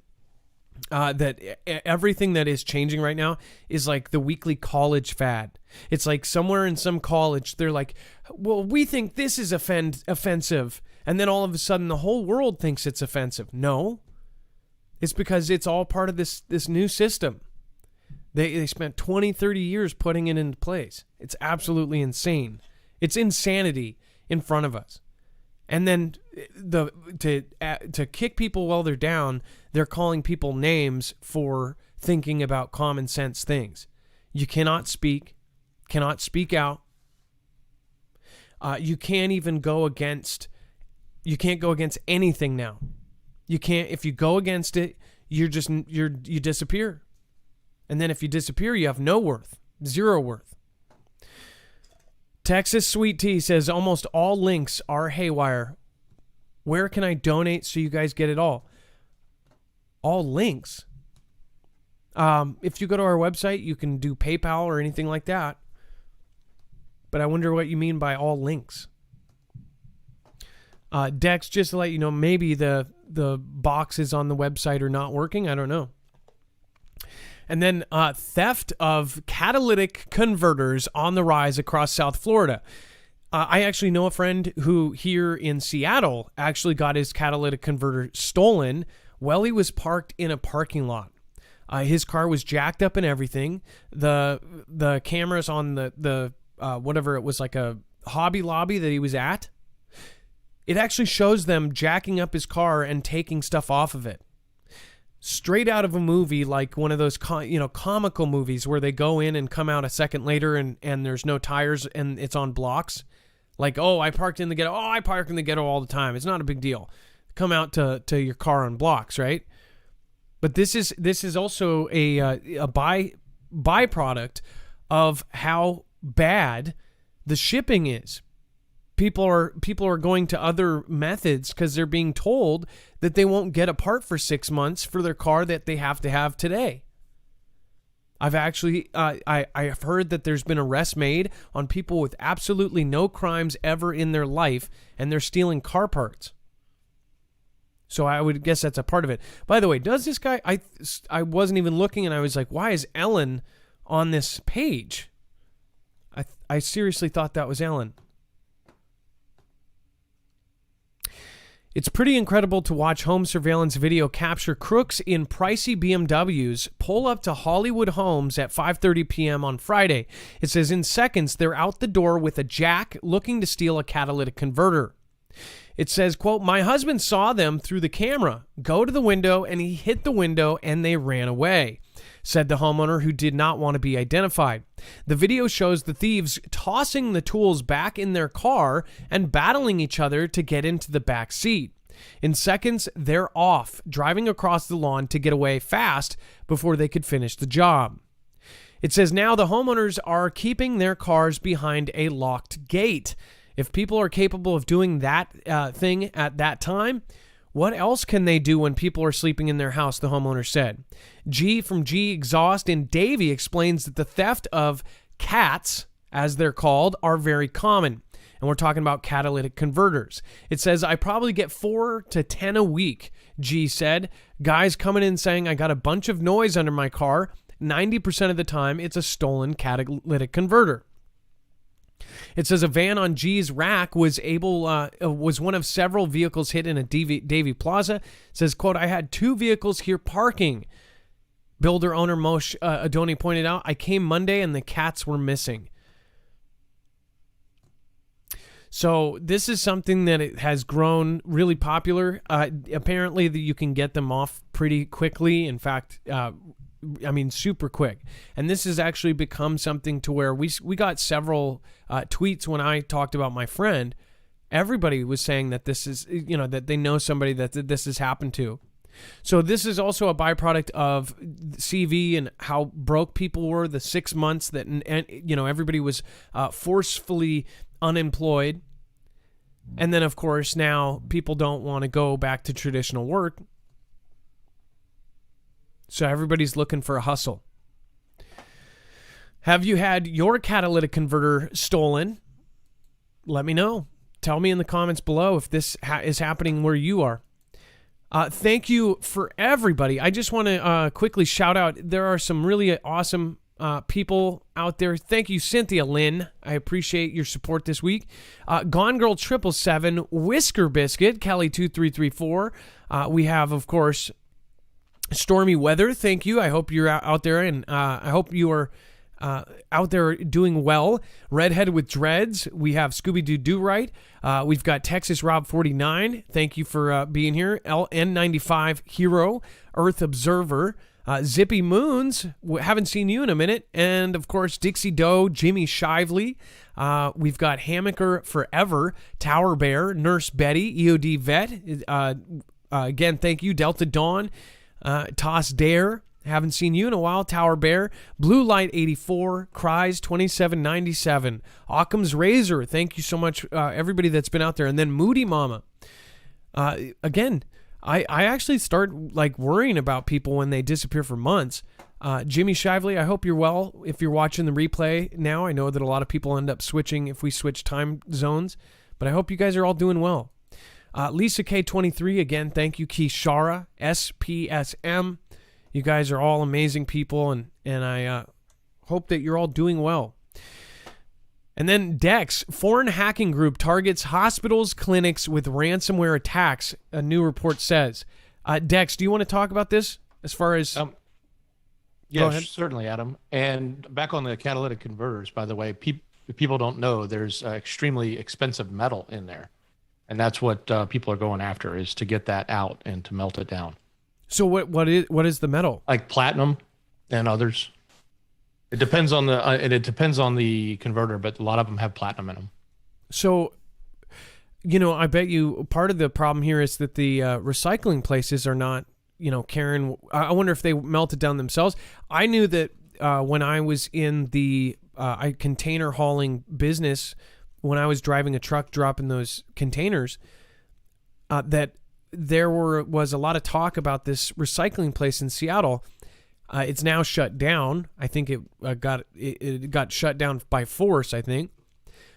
that everything that is changing right now is like the weekly college fad. It's like somewhere in some college, they're like, well, we think this is offensive. And then all of a sudden the whole world thinks it's offensive. No, it's because it's all part of this new system. They spent 20, 30 years putting it into place. It's absolutely insane. It's insanity in front of us. And then to kick people while they're down, they're calling people names for thinking about common sense things. You cannot speak out. You can't even go against. You can't go against anything now. You can't. If you go against it, you disappear. And then if you disappear, you have no worth, zero worth. Texas Sweet Tea says almost all links are haywire. Where can I donate so you guys get it all? All links. If you go to our website, you can do PayPal or anything like that. But I wonder what you mean by all links. Dex, just to let you know, maybe the boxes on the website are not working. I don't know. And then theft of catalytic converters on the rise across South Florida. I actually know a friend who here in Seattle actually got his catalytic converter stolen while he was parked in a parking lot. His car was jacked up and everything. The cameras on the whatever it was, like a Hobby Lobby that he was at, it actually shows them jacking up his car and taking stuff off of it. Straight out of a movie, like one of those comical movies where they go in and come out a second later and there's no tires and it's on blocks. Like, oh, I parked in the ghetto. Oh, I park in the ghetto all the time. It's not a big deal. Come out to your car on blocks, right? But this is also a byproduct of how bad the shipping is. People are going to other methods because they're being told that they won't get a part for 6 months for their car that they have to have today. I've actually I've heard that there's been arrests made on people with absolutely no crimes ever in their life, and they're stealing car parts. So I would guess that's a part of it. By the way, does this guy? I wasn't even looking, and I was like, why is Ellen on this page? I seriously thought that was Ellen. It's pretty incredible to watch home surveillance video capture crooks in pricey BMWs pull up to Hollywood homes at 5:30 p.m. on Friday. It says in seconds, they're out the door with a jack looking to steal a catalytic converter. It says, quote, my husband saw them through the camera, go to the window, and he hit the window and they ran away, said the homeowner who did not want to be identified. The video shows the thieves tossing the tools back in their car and battling each other to get into the back seat. In seconds, they're off, driving across the lawn to get away fast before they could finish the job. It says now the homeowners are keeping their cars behind a locked gate. If people are capable of doing that thing at that time, what else can they do when people are sleeping in their house, the homeowner said. G from G Exhaust in Davie explains that the theft of cats, as they're called, are very common. And we're talking about catalytic converters. It says, I probably get 4 to 10 a week, G said. Guys coming in saying, I got a bunch of noise under my car. 90% of the time, it's a stolen catalytic converter. It says a van on G's rack was one of several vehicles hit in a Davie Plaza. It says, quote, I had 2 vehicles here parking. Builder owner Moshe Adoni pointed out, I came Monday and the cats were missing. So this is something that it has grown really popular. Apparently you can get them off pretty quickly. In fact, I mean, super quick. And this has actually become something to where we got several tweets when I talked about my friend. Everybody was saying that this is, that they know somebody that this has happened to. So this is also a byproduct of CV and how broke people were, the 6 months that, everybody was forcefully unemployed. And then, of course, now people don't want to go back to traditional work. So everybody's looking for a hustle. Have you had your catalytic converter stolen? Let me know. Tell me in the comments below if this is happening where you are. Thank you for everybody. I just want to quickly shout out. There are some really awesome people out there. Thank you, Cynthia Lynn. I appreciate your support this week. Gone Girl 777, Whisker Biscuit, Kelly2334. We have, of course, Stormy Weather. Thank you. I hope you're out there, and I hope you are out there doing well. Redhead with Dreads. We have Scooby-Doo Do Right. We've got Texas Rob 49. Thank you for being here. LN95 Hero. Earth Observer. Zippy Moons. Haven't seen you in a minute. And, of course, Dixie Doe, Jimmy Shively. We've got Hammocker Forever. Tower Bear. Nurse Betty. EOD Vet. Again, thank you. Delta Dawn. Toss Dare. Haven't seen you in a while. Tower Bear. Blue Light 84. Cries 2797. Occam's Razor. Thank you so much, everybody that's been out there. And then Moody Mama. Again, I actually start worrying about people when they disappear for months. Jimmy Shively, I hope you're well. If you're watching the replay now, I know that a lot of people end up switching if we switch time zones, but I hope you guys are all doing well. Lisa K23, again, thank you. Kishara, SPSM. You guys are all amazing people, and I hope that you're all doing well. And then Dex, foreign hacking group targets hospitals, clinics with ransomware attacks, a new report says. Dex, do you want to talk about this as far as... Yes, certainly, Adam. And back on the catalytic converters, by the way, people don't know there's extremely expensive metal in there. And that's what people are going after, is to get that out and to melt it down. So what is the metal? Like platinum and others. It depends on the converter, but a lot of them have platinum in them. So, I bet you part of the problem here is that the recycling places are not, carrying. I wonder if they melt it down themselves. I knew that when I was in the container hauling business, when I was driving a truck dropping those containers, that there was a lot of talk about this recycling place in Seattle. It's now shut down. I think it got shut down by force, I think.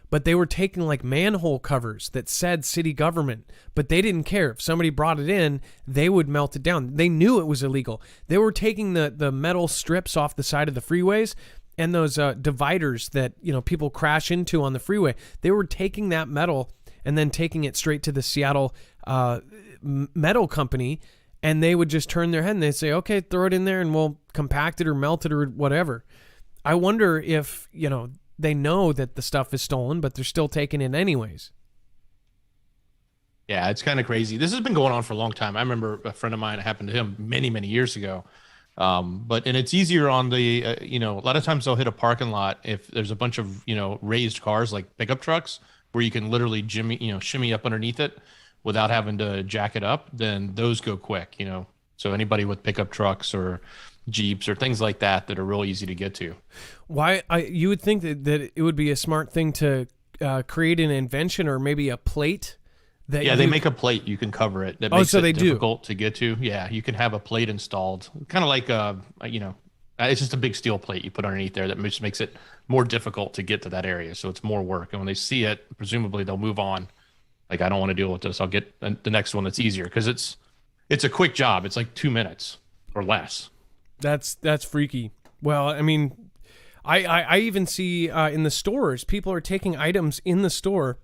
But they were taking manhole covers that said city government, but they didn't care. If somebody brought it in, they would melt it down. They knew it was illegal. They were taking the metal strips off the side of the freeways and those dividers that people crash into on the freeway. They were taking that metal and then taking it straight to the Seattle metal company, and they would just turn their head and they'd say, okay, throw it in there and we'll compact it or melt it or whatever. I wonder if, they know that the stuff is stolen, but they're still taking it anyways. Yeah, it's kind of crazy. This has been going on for a long time. I remember a friend of mine, it happened to him many, many years ago. And it's easier on the, a lot of times they'll hit a parking lot if there's a bunch of, raised cars like pickup trucks where you can literally shimmy up underneath it without having to jack it up, then those go quick, So anybody with pickup trucks or Jeeps or things like that are real easy to get to. You would think that it would be a smart thing to create an invention or maybe a plate. They make a plate. You can cover it. That makes it difficult to get to. Yeah, you can have a plate installed, kind of like it's just a big steel plate you put underneath there that just makes it more difficult to get to that area. So it's more work. And when they see it, presumably they'll move on. I don't want to deal with this. I'll get the next one that's easier because it's a quick job. It's 2 minutes or less. That's freaky. Well, I mean, I even see in the stores, people are taking items in the store.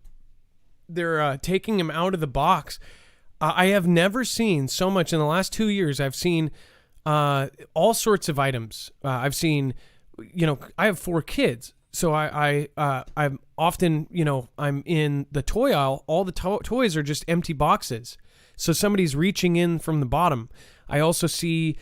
They're taking them out of the box. I have never seen so much in the last 2 years. I've seen all sorts of items. I've seen, I have 4 kids. So I'm often, I'm in the toy aisle. All the toys are just empty boxes. So somebody's reaching in from the bottom. I also see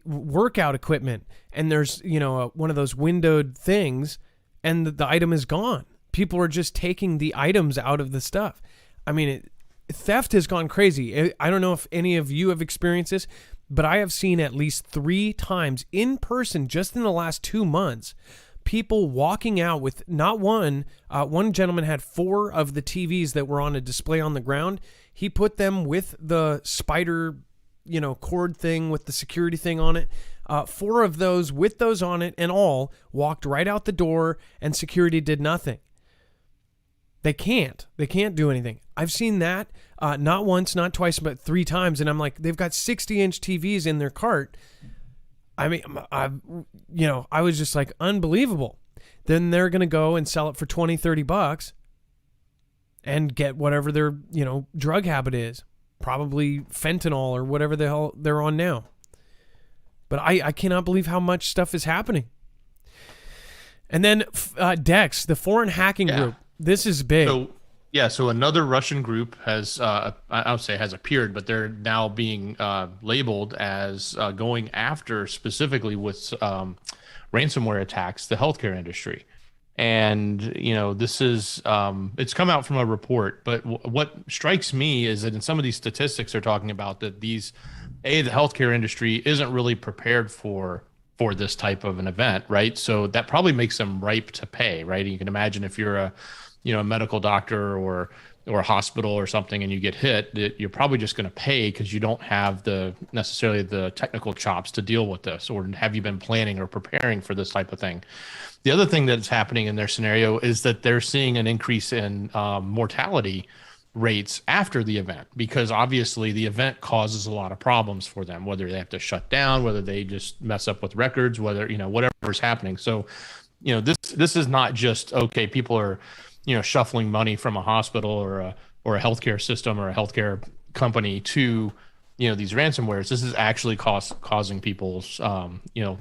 workout equipment, and there's, one of those windowed things, and the item is gone. People are just taking the items out of the stuff. I mean, theft has gone crazy. I don't know if any of you have experienced this, but I have seen at least 3 times in person just in the last 2 months, people walking out with not one. One gentleman had 4 of the TVs that were on a display on the ground. He put them with the spider, cord thing with the security thing on it. 4 of those with those on it and all walked right out the door, and security did nothing. They can't do anything. I've seen that not once, not twice, but 3 times. And I'm like, they've got 60-inch TVs in their cart. I mean, I was just like, unbelievable. Then they're going to go and sell it for $20-$30 and get whatever their, drug habit is. Probably fentanyl or whatever the hell they're on now. But I cannot believe how much stuff is happening. And then Dex, the foreign hacking group. This is big. So another Russian group has, I would say has appeared, but they're now being labeled as going after specifically with ransomware attacks, the healthcare industry. And, this is, it's come out from a report, but what strikes me is that in some of these statistics they're talking about that the healthcare industry isn't really prepared for this type of an event, right? So that probably makes them ripe to pay, right? You can imagine if you're a medical doctor or a hospital or something and you get hit, that you're probably just going to pay because you don't have necessarily the technical chops to deal with this, or have you been planning or preparing for this type of thing? The other thing that's happening in their scenario is that they're seeing an increase in mortality rates after the event, because obviously the event causes a lot of problems for them, whether they have to shut down, whether they just mess up with records, whether, whatever's happening. So, this is not just, okay, people are, shuffling money from a hospital or a healthcare system or a healthcare company to, these ransomwares. This is actually causing people's,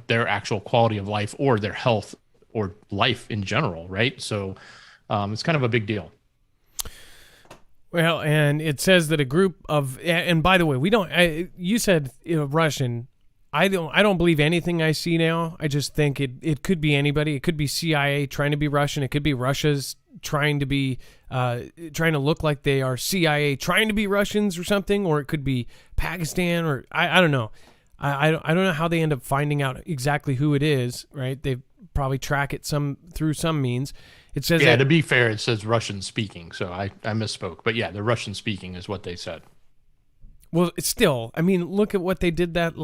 their actual quality of life or their health or life in general, right? So it's kind of a big deal. Well, and it says that a group of, and by the way, you said Russian. I don't believe anything I see now. I just think it could be anybody. It could be CIA trying to be Russian. It could be Russia's trying to look like they are CIA trying to be Russians or something, or it could be Pakistan, or I don't know. I don't know how they end up finding out exactly who it is, right? They probably track it through some means. It says to be fair, it says Russian speaking, so I misspoke. But yeah, the Russian speaking is what they said. Well, still, I mean, look at what they did that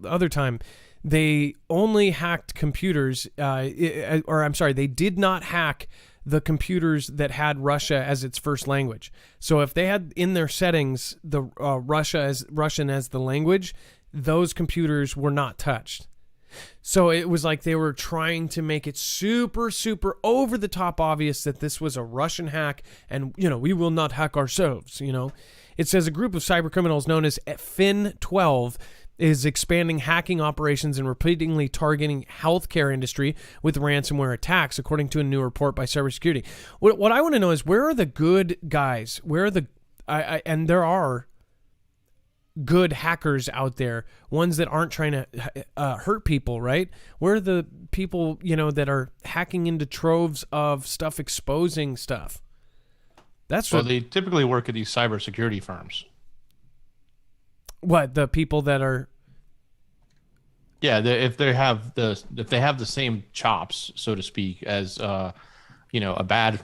other time. They only hacked computers, they did not hack the computers that had Russia as its first language. So if they had in their settings the Russian as the language, those computers were not touched. So it was like they were trying to make it super, super over the top obvious that this was a Russian hack, and we will not hack ourselves. It says a group of cyber criminals known as Fin12 is expanding hacking operations and repeatedly targeting healthcare industry with ransomware attacks, according to a new report by cybersecurity. What I want to know is, where are the good guys? Where are and there are good hackers out there, ones that aren't trying to hurt people, right? Where are the people, that are hacking into troves of stuff, exposing stuff? They typically work at these cybersecurity firms. What, the people that are? Yeah, if they have the same chops, so to speak, as a bad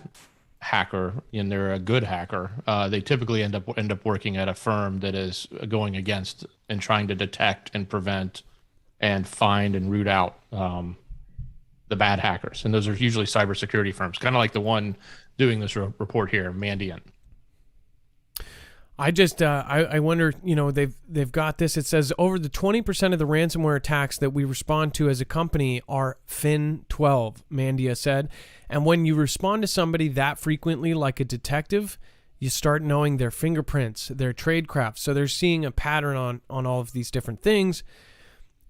hacker and they're a good hacker, they typically end up working at a firm that is going against and trying to detect and prevent and find and root out the bad hackers. And those are usually cybersecurity firms, kind of like the one doing this report here, Mandiant. I just I wonder, they've got this. It says over the 20% of the ransomware attacks that we respond to as a company are Fin12, Mandia said. And when you respond to somebody that frequently, like a detective, you start knowing their fingerprints, their tradecraft. So they're seeing a pattern on all of these different things.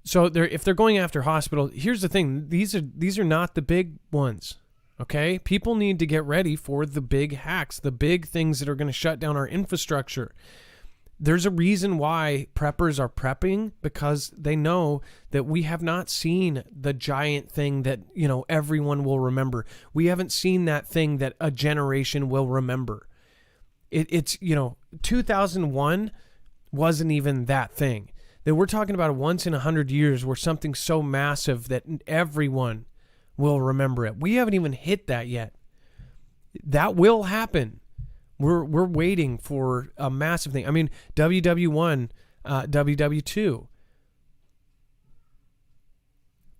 So if they're going after hospital, here's the thing: these are not the big ones. Okay, people need to get ready for the big hacks, the big things that are going to shut down our infrastructure. There's a reason why preppers are prepping, because they know that we have not seen the giant thing that, everyone will remember. We haven't seen that thing that a generation will remember. It's 2001 wasn't even that thing. That we're talking about a once in 100 years where something so massive that everyone will remember it. We haven't even hit that yet. That will happen. We're waiting for a massive thing. I mean, WW1, WW2.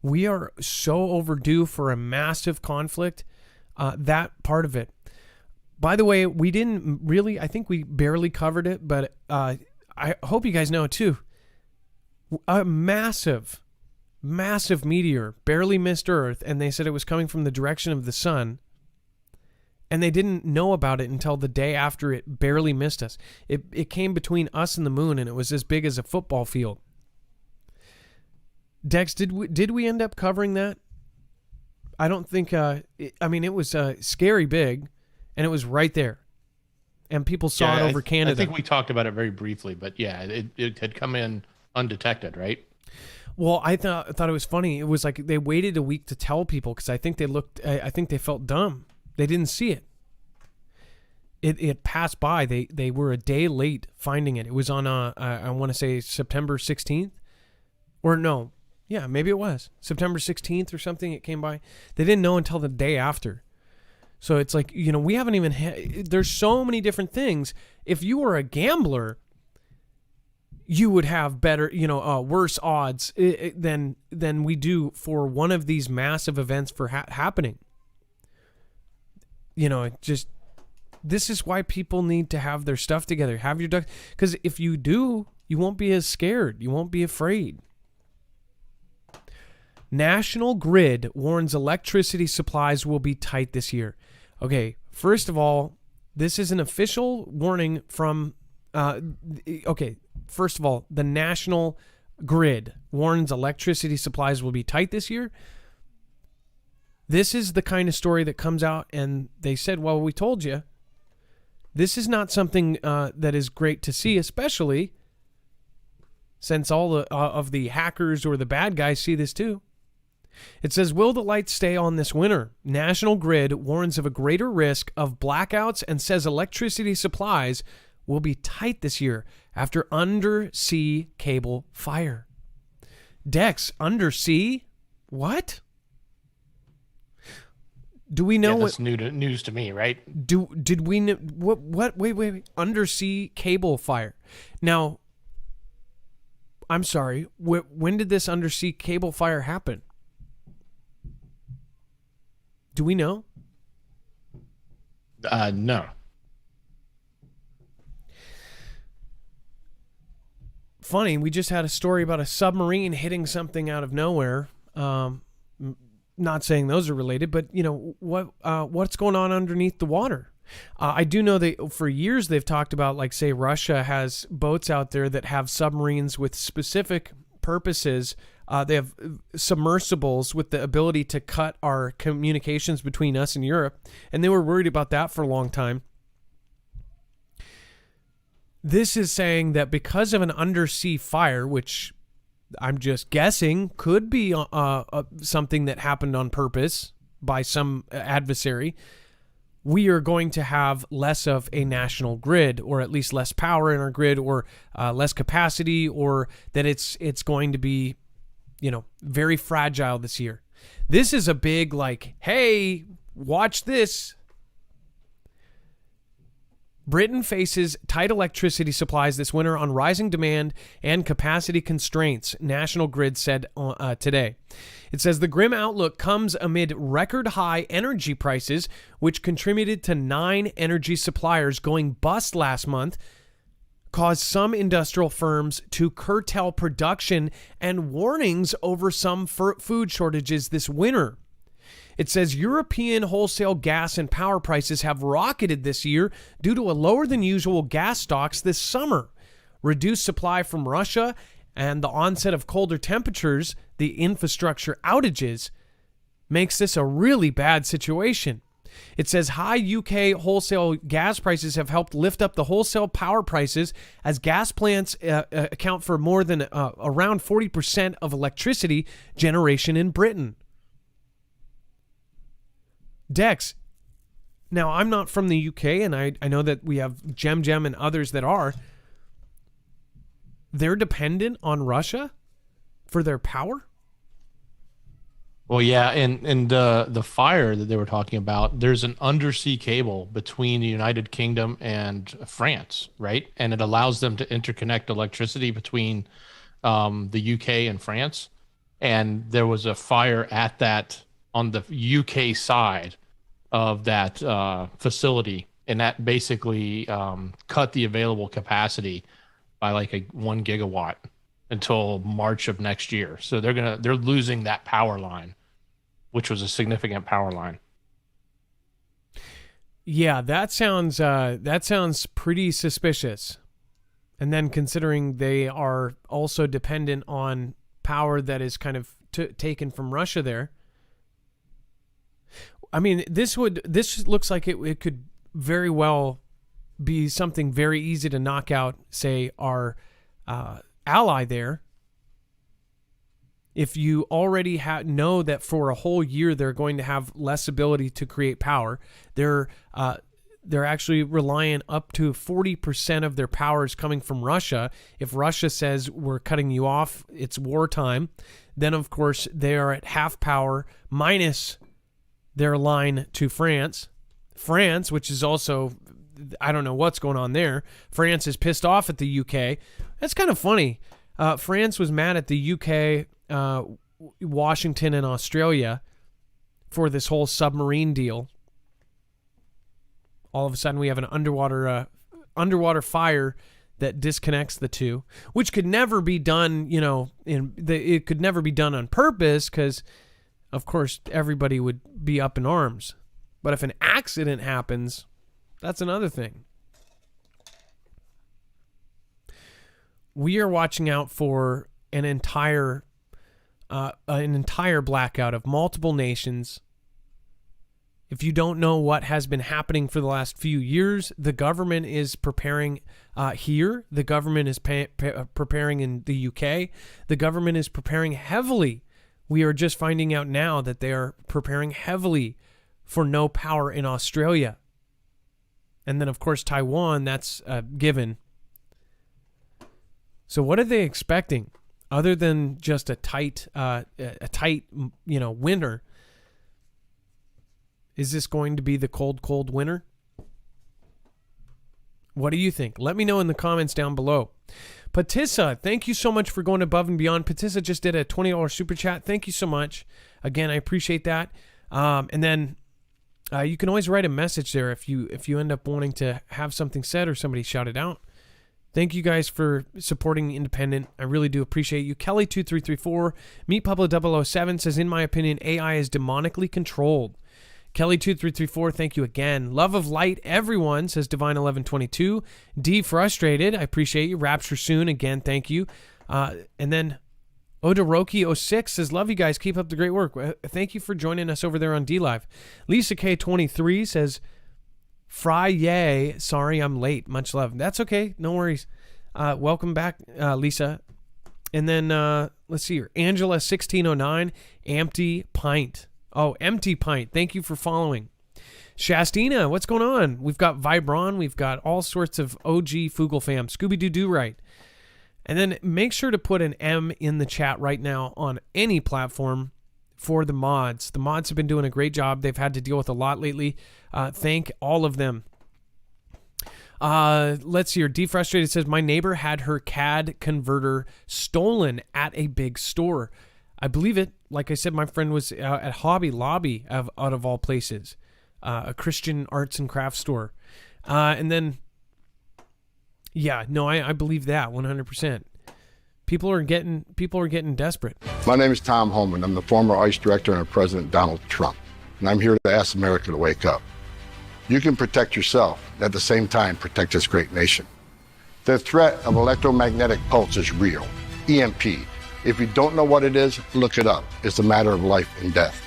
We are so overdue for a massive conflict. That part of it. By the way, we didn't really, I think we barely covered it, but I hope you guys know too. A massive meteor barely missed Earth, and they said it was coming from the direction of the sun. And they didn't know about it until the day after it barely missed us. It came between us and the moon, and it was as big as a football field. Dex, did we end up covering that? I don't think. It was scary big, and it was right there, and people saw it over Canada. I think we talked about it very briefly, but yeah, it had come in undetected, right? Well, I thought it was funny. It was like they waited a week to tell people because I think they felt dumb. They didn't see it. It passed by. They were a day late finding it. It was on I want to say September 16th, or no, yeah, maybe it was September 16th or something. It came by. They didn't know until the day after. So it's like, we haven't even. There's so many different things. If you were a gambler, you would have better, worse odds than we do for one of these massive events for happening. This is why people need to have their stuff together. Have your ducks, because if you do, you won't be as scared. You won't be afraid. National Grid warns electricity supplies will be tight this year. Okay, first of all, this is an official warning from. First of all, the National Grid warns electricity supplies will be tight this year. This is the kind of story that comes out and they said, well, we told you. This is not something that is great to see, especially since all of the hackers or the bad guys see this too. It says, will the lights stay on this winter? National Grid warns of a greater risk of blackouts and says electricity supplies will be tight this year after undersea cable fire. Dex, undersea? What? Do we know that's news to me, right? Did we know what? Wait. Undersea cable fire. Now, I'm sorry. When did this undersea cable fire happen? Do we know? No. Funny, we just had a story about a submarine hitting something out of nowhere. Not saying those are related, but what's going on underneath the water? I do know that for years they've talked about, like, say, Russia has boats out there that have submarines with specific purposes. They have submersibles with the ability to cut our communications between us and Europe, and they were worried about that for a long time. This is saying that because of an undersea fire, which I'm just guessing could be something that happened on purpose by some adversary, we are going to have less of a national grid, or at least less power in our grid, or less capacity, or that it's going to be, very fragile this year. This is a big, like, hey, watch this. Britain faces tight electricity supplies this winter on rising demand and capacity constraints, National Grid said today. It says the grim outlook comes amid record high energy prices, which contributed to 9 energy suppliers going bust last month, caused some industrial firms to curtail production, and warnings over some food shortages this winter. It says European wholesale gas and power prices have rocketed this year due to a lower than usual gas stocks this summer. Reduced supply from Russia and the onset of colder temperatures, the infrastructure outages, makes this a really bad situation. It says high UK wholesale gas prices have helped lift up the wholesale power prices as gas plants account for more than around 40% of electricity generation in Britain. Dex, now I'm not from the UK, and I know that we have Gem and others that are. They're dependent on Russia for their power? Well, yeah, and the fire that they were talking about, there's an undersea cable between the United Kingdom and France, right? And it allows them to interconnect electricity between the UK and France. And there was a fire at that on the UK side of that facility, and that basically cut the available capacity by like 1 gigawatt until March of next year. So they're losing that power line, which was a significant power line. Yeah, that sounds pretty suspicious. And then considering they are also dependent on power that is kind of taken from Russia there. I mean, this looks like it could very well be something very easy to knock out, say, our ally there. If you already know that for a whole year they're going to have less ability to create power, they're actually reliant up to 40% of their power is coming from Russia. If Russia says we're cutting you off, it's wartime, then of course they are at half power minus their line to France. France, which is also, I don't know what's going on there. France is pissed off at the UK. That's kind of funny. France was mad at the UK, Washington, and Australia for this whole submarine deal. All of a sudden, we have an underwater fire that disconnects the two, which could never be done. It could never be done on purpose because, of course, everybody would be up in arms. But if an accident happens, that's another thing. We are watching out for an entire blackout of multiple nations. If you don't know what has been happening for the last few years, the government is preparing here. The government is preparing in the UK. The government is preparing heavily. We are just finding out now that they are preparing heavily for no power in Australia. And then, of course, Taiwan, that's given. So what are they expecting other than just a tight winter? Is this going to be the cold winter? What do you think? Let me know in the comments down below. Patissa, thank you so much for going above and beyond. Patissa just did a $20 super chat. Thank you so much. Again, I appreciate that. And then you can always write a message there if you end up wanting to have something said or somebody shouted out. Thank you guys for supporting the independent. I really do appreciate you. Kelly2334, Meat Pablo 007 says, in my opinion, AI is demonically controlled. Kelly2334, thank you again. Love of light, everyone, says Divine1122. D frustrated, I appreciate you. Rapture soon, again, thank you. And then Odoroki06 says, love you guys, keep up the great work. Thank you for joining us over there on D-Live. Lisa K23 says, Fry yay, sorry I'm late, much love. That's okay, no worries. Welcome back, Lisa. And then, let's see here, Angela1609, Empty Pint. Oh, Empty Pint. Thank you for following. Shastina, what's going on? We've got Vibron. We've got all sorts of OG Foogle fam. Scooby-Doo right. And then make sure to put an M in the chat right now on any platform for the mods. The mods have been doing a great job. They've had to deal with a lot lately. Thank all of them. Let's see here. Defrustrated says, my neighbor had her CAD converter stolen at a big store. I believe it. Like I said, my friend was at Hobby Lobby out of all places, a Christian arts and crafts store. And then, yeah, no, I believe that 100%. People are getting desperate. My name is Tom Holman. I'm the former ICE director under President Donald Trump, and I'm here to ask America to wake up. You can protect yourself, and at the same time protect this great nation. The threat of electromagnetic pulse is real. EMP. If you don't know what it is, look it up. It's a matter of life and death.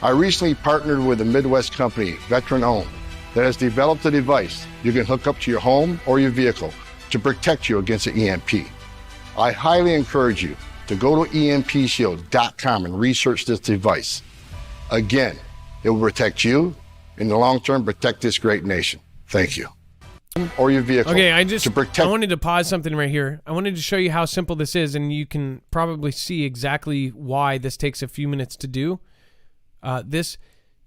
I recently partnered with a Midwest company, veteran-owned, that has developed a device you can hook up to your home or your vehicle to protect you against an EMP. I highly encourage you to go to empshield.com and research this device. Again, it will protect you, in the long term, protect this great nation. Thank you. Or your vehicle. Okay, I wanted to pause something right here. I wanted to show you how simple this is, and you can probably see exactly why this takes a few minutes to do. This,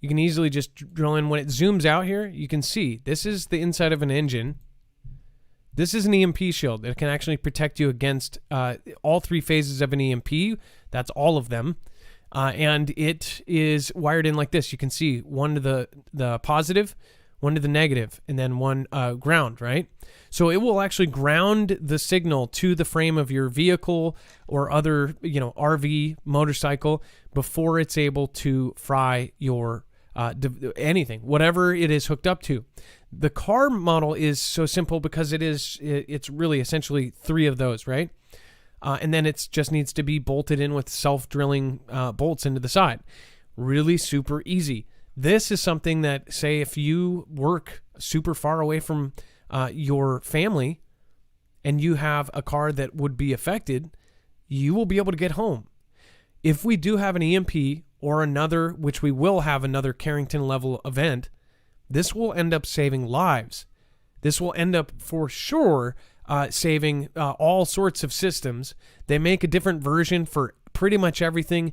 you can easily just drill in. When it zooms out here, you can see this is the inside of an engine. This is an EMP shield. It can actually protect you against all three phases of an EMP. That's all of them. And it is wired in like this. You can see one to the positive, one to the negative, and then one ground, right? So it will actually ground the signal to the frame of your vehicle or other, RV, motorcycle, before it's able to fry your anything, whatever it is hooked up to. The car model is so simple because it's really essentially three of those, right? And then it just needs to be bolted in with self-drilling bolts into the side. Really super easy. This is something that, say, if you work super far away from your family and you have a car that would be affected, you will be able to get home. If we do have an EMP or another, which we will have another Carrington level event, this will end up saving lives. This will end up for sure saving all sorts of systems. They make a different version for pretty much everything.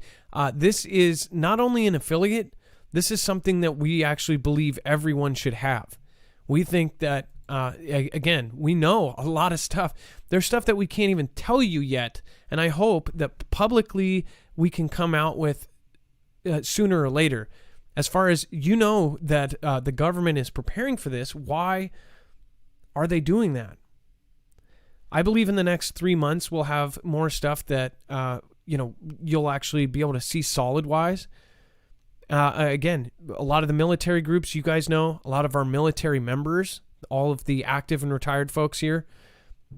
This is not only an affiliate, this is something that we actually believe everyone should have. We think that, again, we know a lot of stuff. There's stuff that we can't even tell you yet, and I hope that publicly we can come out with sooner or later. As far as that the government is preparing for this, why are they doing that? I believe in the next 3 months we'll have more stuff that you'll actually be able to see solid-wise. Again, a lot of the military groups, you guys know, a lot of our military members, all of the active and retired folks here,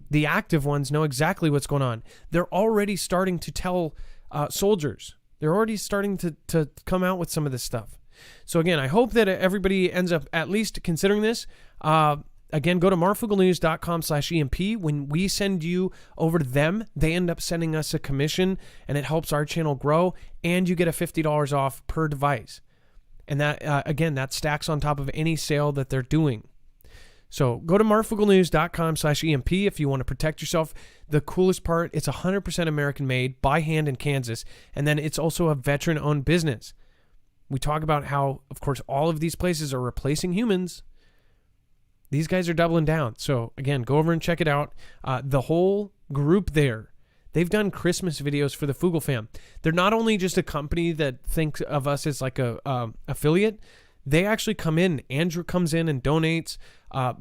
the active ones know exactly what's going on. They're already starting to tell soldiers. They're already starting to come out with some of this stuff. So again, I hope that everybody ends up at least considering this. Again, go to marfooglenews.com/EMP. When we send you over to them, they end up sending us a commission, and it helps our channel grow, and you get a $50 off per device. And that, again, that stacks on top of any sale that they're doing. So go to marfooglenews.com/EMP if you want to protect yourself. The coolest part, it's 100% American made, by hand in Kansas, and then it's also a veteran-owned business. We talk about how, of course, all of these places are replacing humans. These guys are doubling down. So again, go over and check it out. The whole group there, they've done Christmas videos for the Foogle fam. They're not only just a company that thinks of us as like a affiliate. They actually come in. Andrew comes in and donates.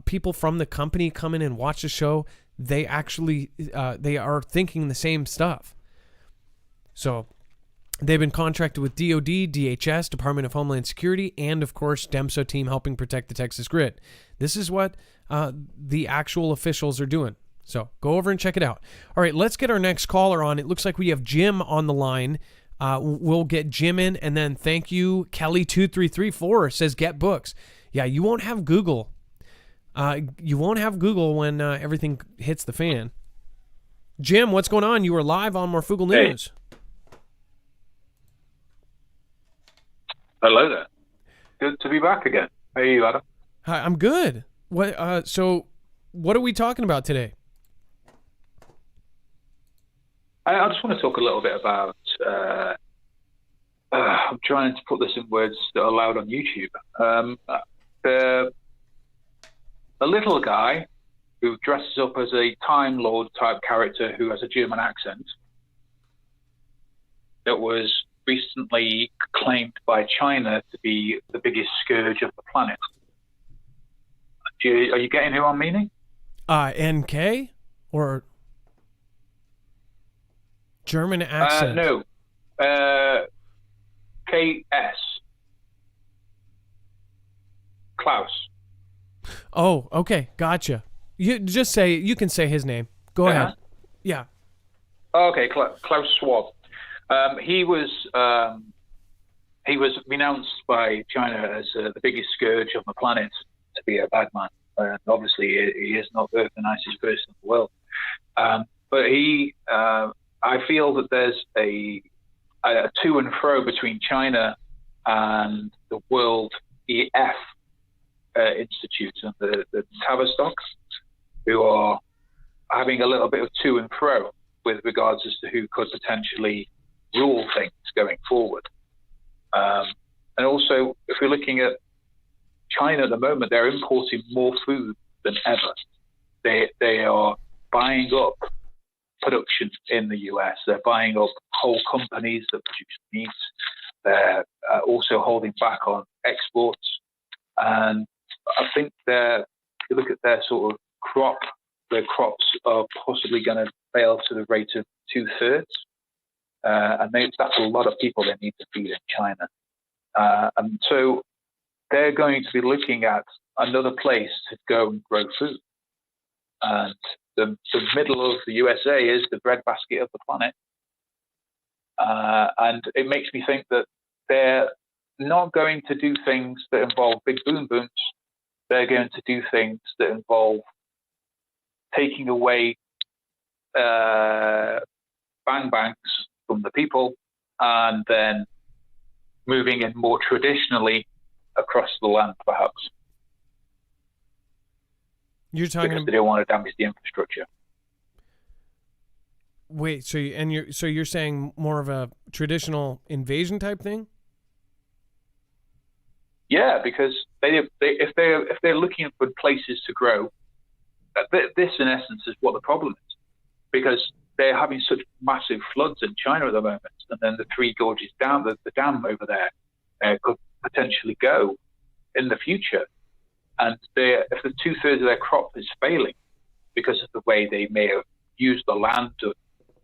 People from the company come in and watch the show. They actually they are thinking the same stuff. So they've been contracted with DOD, DHS, Department of Homeland Security, and of course, DEMSO team helping protect the Texas grid. This is what the actual officials are doing. So go over and check it out. All right, let's get our next caller on. It looks like we have Jim on the line. We'll get Jim in, and then thank you, Kelly2334 says get books. Yeah, you won't have Google. You won't have Google when everything hits the fan. Jim, what's going on? You are live on Marfoogle News. Hello there. Good to be back again. How are you, Adam? Hi, I'm good. So what are we talking about today? I just want to talk a little bit about, I'm trying to put this in words that are allowed on YouTube. A little guy who dresses up as a Time Lord type character who has a German accent that was recently claimed by China to be the biggest scourge of the planet. Are you getting who I'm meaning? NK or German accent? No. KS. Klaus. Oh, okay. Gotcha. You can say his name. Go ahead. Yeah. Okay, Klaus Schwab. He was he was renounced by China as the biggest scourge on the planet to be a bad man. And obviously, he is not the nicest person in the world. But I feel that there's a to and fro between China and the World EF Institute and the Tavistock, who are having a little bit of to and fro with regards as to who could potentially rule things going forward. And also, if we're looking at China at the moment, they're importing more food than ever. They are buying up production in the US. They're buying up whole companies that produce meat. They're also holding back on exports. And I think if you look at their sort of crop, their crops are possibly going to fail to the rate of 2/3. And that's a lot of people they need to feed in China. And so they're going to be looking at another place to go and grow food. And the middle of the USA is the breadbasket of the planet. And it makes me think that they're not going to do things that involve big boom booms. They're going to do things that involve taking away bang bangs from the people and then moving in more traditionally across the land, perhaps. You're talking because they don't want to damage the infrastructure. Wait, so you're saying more of a traditional invasion type thing? Yeah, because if they're looking for places to grow, this in essence is what the problem is, because they're having such massive floods in China at the moment, and then the Three Gorges Dam, the dam over there, could potentially go in the future. And if the 2/3 of their crop is failing because of the way they may have used the land, or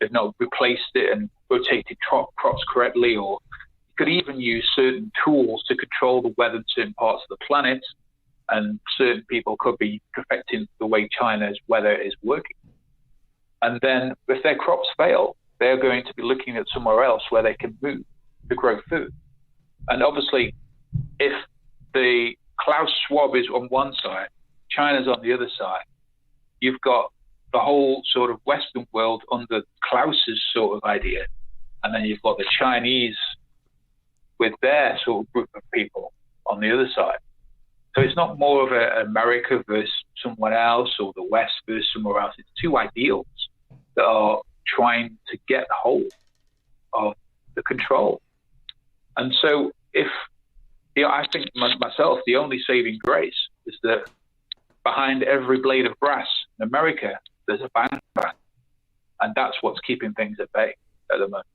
they've not replaced it and rotated crops correctly, or you could even use certain tools to control the weather in certain parts of the planet, and certain people could be perfecting the way China's weather is working. And then if their crops fail, they're going to be looking at somewhere else where they can move to grow food. And obviously, if the Klaus Schwab is on one side, China's on the other side, you've got the whole sort of Western world under Klaus's sort of idea. And then you've got the Chinese with their sort of group of people on the other side. So it's not more of a America versus someone else, or the West versus somewhere else. It's two ideals that are trying to get hold of the control. And so I think myself, the only saving grace is that behind every blade of grass in America, there's a bang bang. And that's what's keeping things at bay at the moment.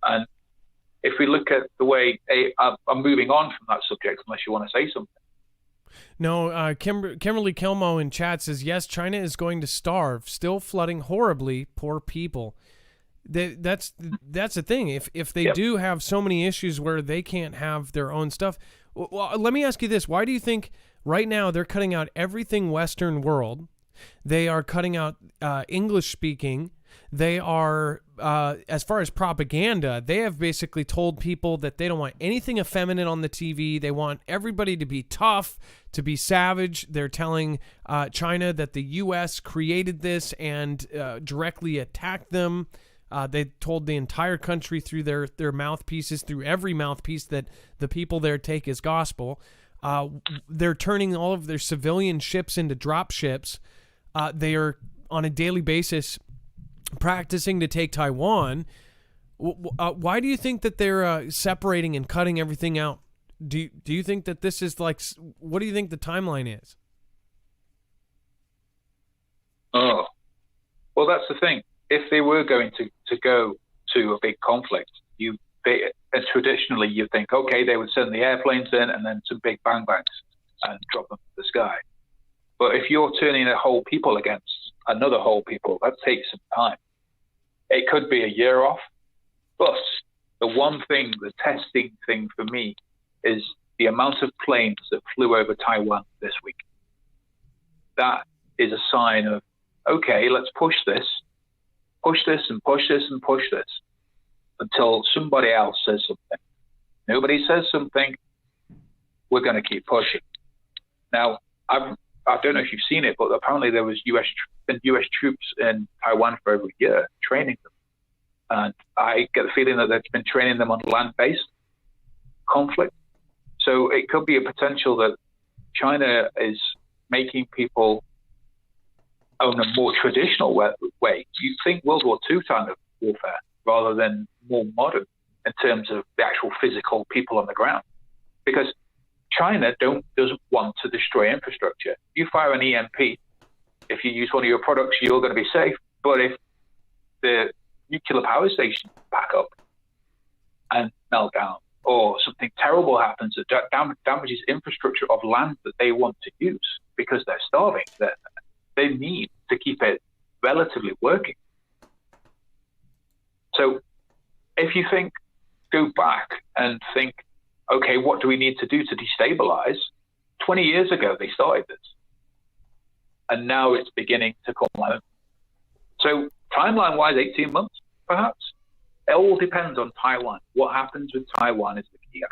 And if we look at the way, I'm moving on from that subject, unless you want to say something. No, Kimberly Kilmo in chat says, yes, China is going to starve, still flooding horribly poor people. That's the thing. If they do have so many issues where they can't have their own stuff, well, let me ask you this. Why do you think right now they're cutting out everything Western world? They are cutting out English speaking. They are, as far as propaganda, they have basically told people that they don't want anything effeminate on the TV. They want everybody to be tough, to be savage. They're telling China that the U.S. created this and directly attacked them. They told the entire country through their mouthpieces, through every mouthpiece, that the people there take as gospel. They're turning all of their civilian ships into drop ships. They are, on a daily basis, practicing to take Taiwan. Why do you think that they're separating and cutting everything out? Do you think that this is like, what do you think the timeline is? Oh, well, that's the thing. If they were going to go to a big conflict, and traditionally you think, okay, they would send the airplanes in and then some big bang bangs and drop them from the sky. But if you're turning a whole people against another whole people, that takes some time. It could be a year off, but the one thing, the testing thing for me, is the amount of planes that flew over Taiwan this week. That is a sign of, okay, let's push this and push this and push this. until somebody else says something. Nobody says something, we're going to keep pushing. Now, I don't know if you've seen it, but apparently there was US troops in Taiwan for over a year training them. And I get the feeling that they've been training them on land-based conflict. So it could be a potential that China is making people own a more traditional way. You think World War II kind of warfare rather than more modern in terms of the actual physical people on the ground. Because China doesn't want to destroy infrastructure. You fire an EMP, if you use one of your products, you're going to be safe. But if the nuclear power station back up and melt down, or something terrible happens that damages infrastructure of land that they want to use because they're starving, they need to keep it relatively working. So if you go back and think, okay, what do we need to do to destabilize? 20 years ago, they started this. And now it's beginning to come home. So timeline-wise, 18 months, perhaps. It all depends on Taiwan. What happens with Taiwan is the key.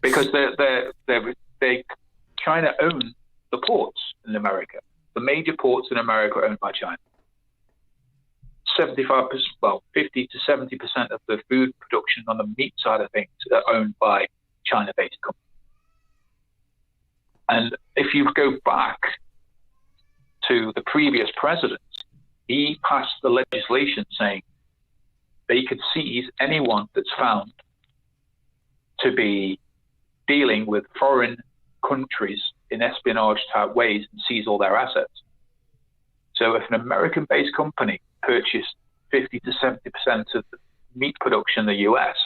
Because China owns the ports in America. The major ports in America are owned by China. 50 to 70% of the food production on the meat side of things are owned by China-based companies. And if you go back to the previous president, he passed the legislation saying they could seize anyone that's found to be dealing with foreign countries in espionage type ways and seize all their assets. So if an American-based company purchased 50 to 70% of the meat production in the US,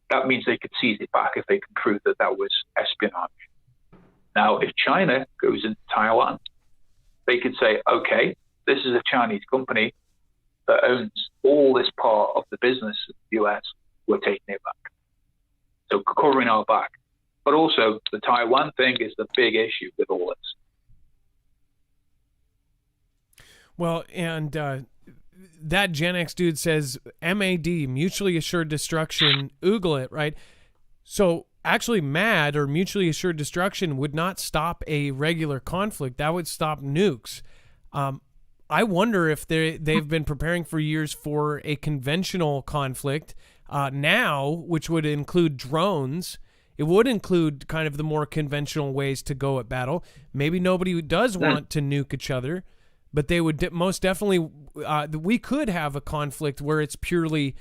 that means they could seize it back if they can prove that that was espionage. Now, if China goes into Taiwan, they could say, okay, this is a Chinese company that owns all this part of the business in the US, we're taking it back. So covering our back. But also the Taiwan thing is the big issue with all this. Well, and that Gen X dude says MAD, mutually assured destruction, oogle it, right? So actually MAD, or mutually assured destruction, would not stop a regular conflict. That would stop nukes. I wonder if they've been preparing for years for a conventional conflict now, which would include drones. It would include kind of the more conventional ways to go at battle. Maybe nobody does want to nuke each other, but they would most definitely, we could have a conflict where it's purely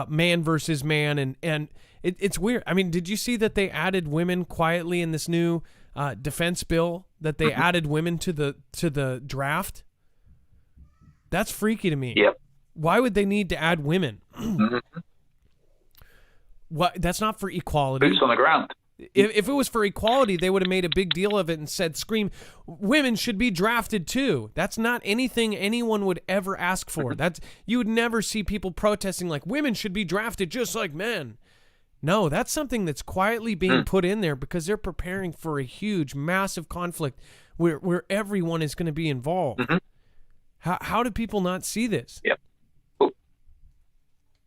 man versus man. And it's weird. I mean, did you see that they added women quietly in this new defense bill, that they added women to the draft? That's freaky to me. Yep. Why would they need to add women? What? That's not for equality. Boots on the ground. If it was for equality, they would have made a big deal of it and said, scream, women should be drafted too. That's not anything anyone would ever ask for. You would never see people protesting like women should be drafted just like men. No, that's something that's quietly being put in there because they're preparing for a huge, massive conflict where everyone is going to be involved. How do people not see this? Yep. Well,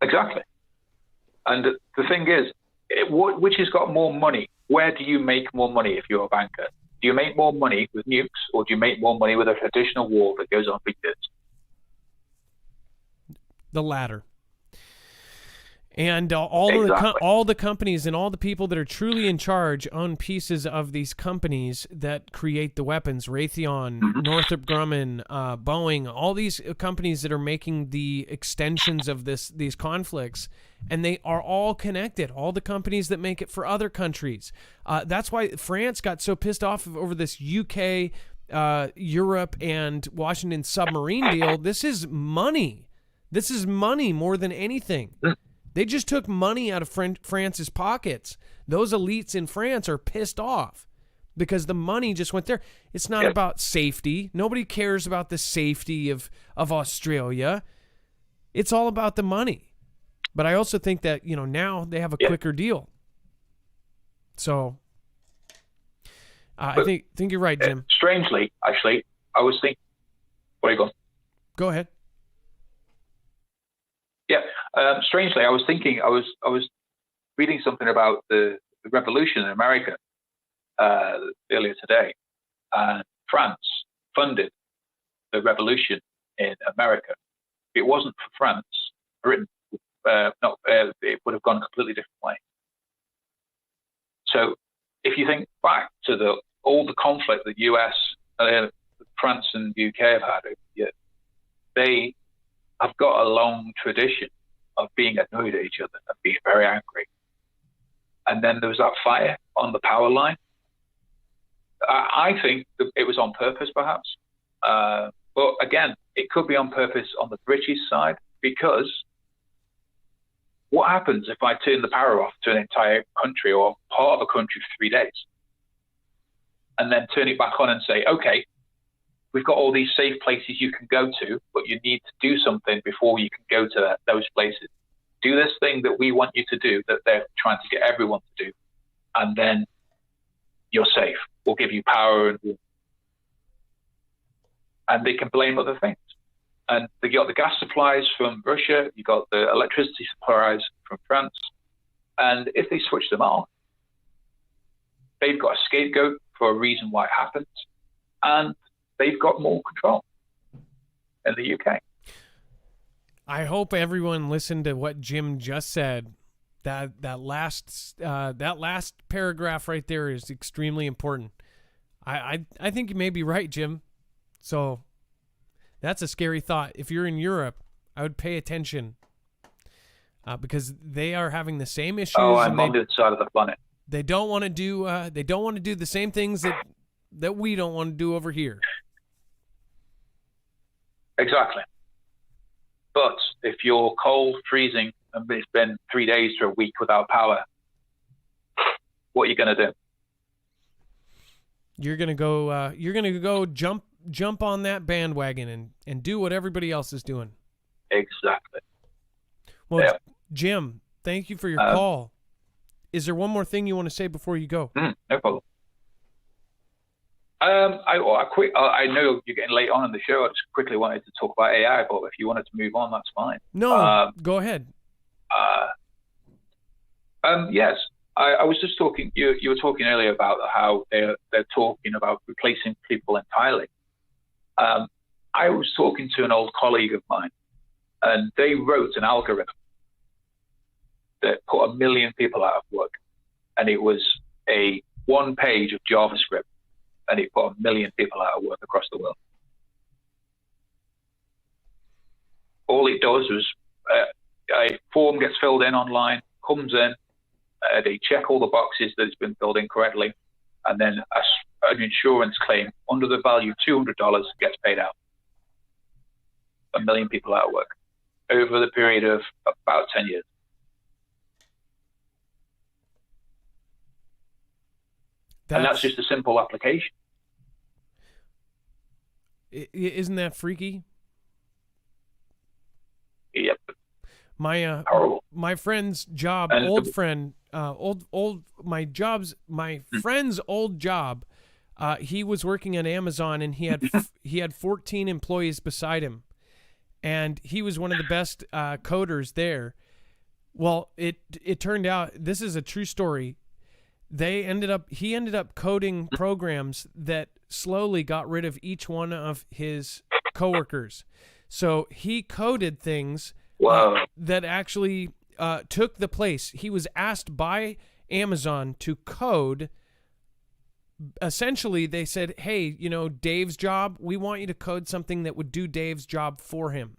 exactly. And the thing is, which has got more money? Where do you make more money if you're a banker? Do you make more money with nukes, or do you make more money with a traditional war that goes on for years? The latter. And all the companies and all the people that are truly in charge own pieces of these companies that create the weapons. Raytheon, Northrop Grumman, Boeing, all these companies that are making the extensions of these conflicts, and they are all connected. All the companies that make it for other countries. That's why France got so pissed off over this UK, Europe, and Washington submarine deal. This is money. This is money more than anything. They just took money out of France's pockets. Those elites in France are pissed off because the money just went there. It's not about safety. Nobody cares about the safety of Australia. It's all about the money. But I also think that, now they have a quicker deal. So I think you're right, Jim. Strangely, actually, I was thinking, where are you going? Go ahead. Yeah. Strangely, I was reading something about the revolution in America earlier today, and France funded the revolution in America. If it wasn't for France, Britain, it would have gone a completely different way. So, if you think back to all the conflict that US, France, and UK have had over the years, they have got a long tradition of being annoyed at each other and being very angry. And then there was that fire on the power line. I think that it was on purpose, perhaps. But again, it could be on purpose on the British side, because what happens if I turn the power off to an entire country or part of a country for 3 days and then turn it back on and say, okay, we've got all these safe places you can go to, but you need to do something before you can go to those places. Do this thing that we want you to do, that they're trying to get everyone to do, and then you're safe. We'll give you power, and they can blame other things. And they got the gas supplies from Russia, you got the electricity supplies from France, and if they switch them off, they've got a scapegoat for a reason why it happens, and they've got more control in the UK. I hope everyone listened to what Jim just said. That last paragraph right there is extremely important. I think you may be right, Jim. So that's a scary thought. If you're in Europe, I would pay attention because they are having the same issues. Oh, I'm on the other side of the planet. They don't want to do. They don't want to do the same things that we don't want to do over here. Exactly. But if you're cold, freezing, and it's been 3 days to a week without power, what are you going to do? You're gonna go. You're gonna go jump on that bandwagon and do what everybody else is doing. Exactly. Well, yeah. Jim, thank you for your call. Is there one more thing you want to say before you go? No problem. I know you're getting late on in the show. I just quickly wanted to talk about AI, but if you wanted to move on, that's fine. No, go ahead. Yes, I was just talking. You were talking earlier about how they're talking about replacing people entirely. I was talking to an old colleague of mine, and they wrote an algorithm that put 1 million people out of work, and it was a 1 page of JavaScript. And it put 1 million people out of work across the world. All it does is a form gets filled in online, comes in, they check all the boxes that it's been filled in correctly, and then an insurance claim under the value of $200 gets paid out. 1 million people out of work over the period of about 10 years. And that's just a simple application. Isn't that freaky? Yep. My friend's job, my friend's old job, he was working at Amazon, and he had 14 employees beside him, and he was one of the best coders there. Well, it turned out, this is a true story. He ended up coding programs that slowly got rid of each one of his coworkers. So he coded things that actually took the place. He was asked by Amazon to code. Essentially, they said, hey, Dave's job, we want you to code something that would do Dave's job for him.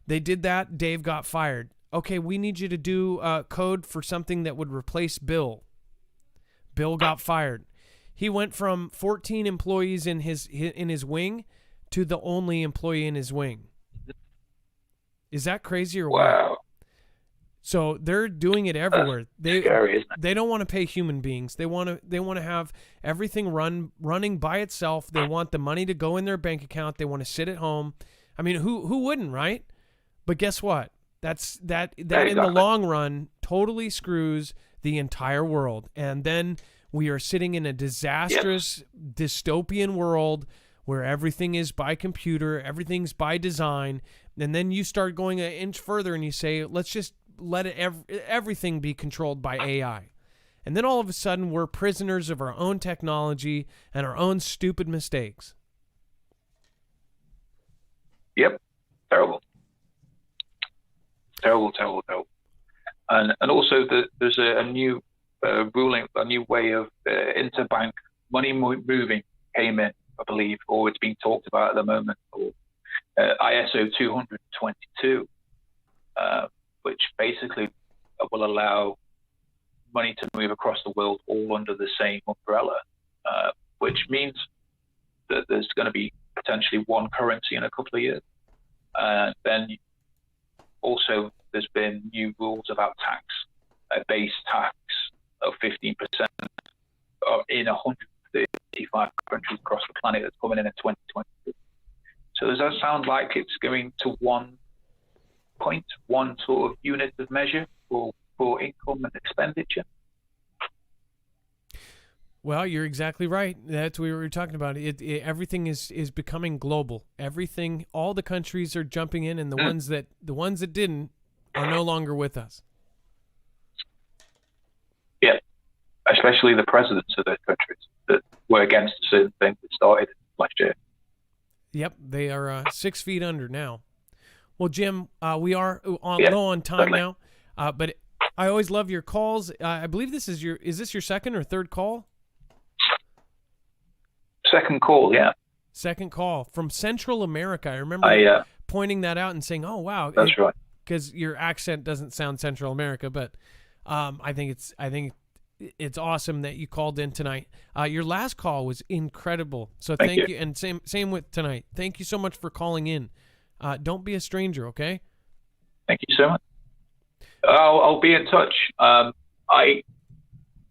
They did that. Dave got fired. Okay, we need you to do code for something that would replace Bill. Bill got fired. He went from 14 employees in his wing to the only employee in his wing. Is that crazy or what? Wow. So they're doing it everywhere. Scary, isn't it? They don't want to pay human beings. They want to have everything running by itself. They want the money to go in their bank account. They want to sit at home. I mean, who wouldn't, right? But guess what? That in the long run totally screws the entire world. And then we are sitting in a disastrous dystopian world where everything is by computer, everything's by design, and then you start going an inch further and you say, let's just let everything be controlled by AI. And then all of a sudden, we're prisoners of our own technology and our own stupid mistakes. Yep. Terrible. Terrible. And also there's a new ruling, a new way of interbank money moving came in, I believe, or it's being talked about at the moment, or ISO 222, which basically will allow money to move across the world all under the same umbrella, which means that there's going to be potentially one currency in a couple of years. Then also there's been new rules about tax, a base tax of 15% in 135 countries across the planet that's coming in 2022. So does that sound like it's going to one point, one sort of unit of measure for income and expenditure? Well, you're exactly right. That's what we were talking about. Everything is becoming global. Everything, all the countries are jumping in, and the ones that didn't are no longer with us. Yeah, especially the presidents of those countries that were against a certain thing that started last year. Yep, they are 6 feet under now. Well, Jim, we are low on time now, but I always love your calls. I believe is this your second or third call? Second call, yeah. Second call from Central America. I remember pointing that out and saying, "Oh, wow, that's right," because your accent doesn't sound Central America. But I think it's awesome that you called in tonight. Your last call was incredible. So thank you, and same with tonight. Thank you so much for calling in. Don't be a stranger, okay? Thank you so much. I'll be in touch.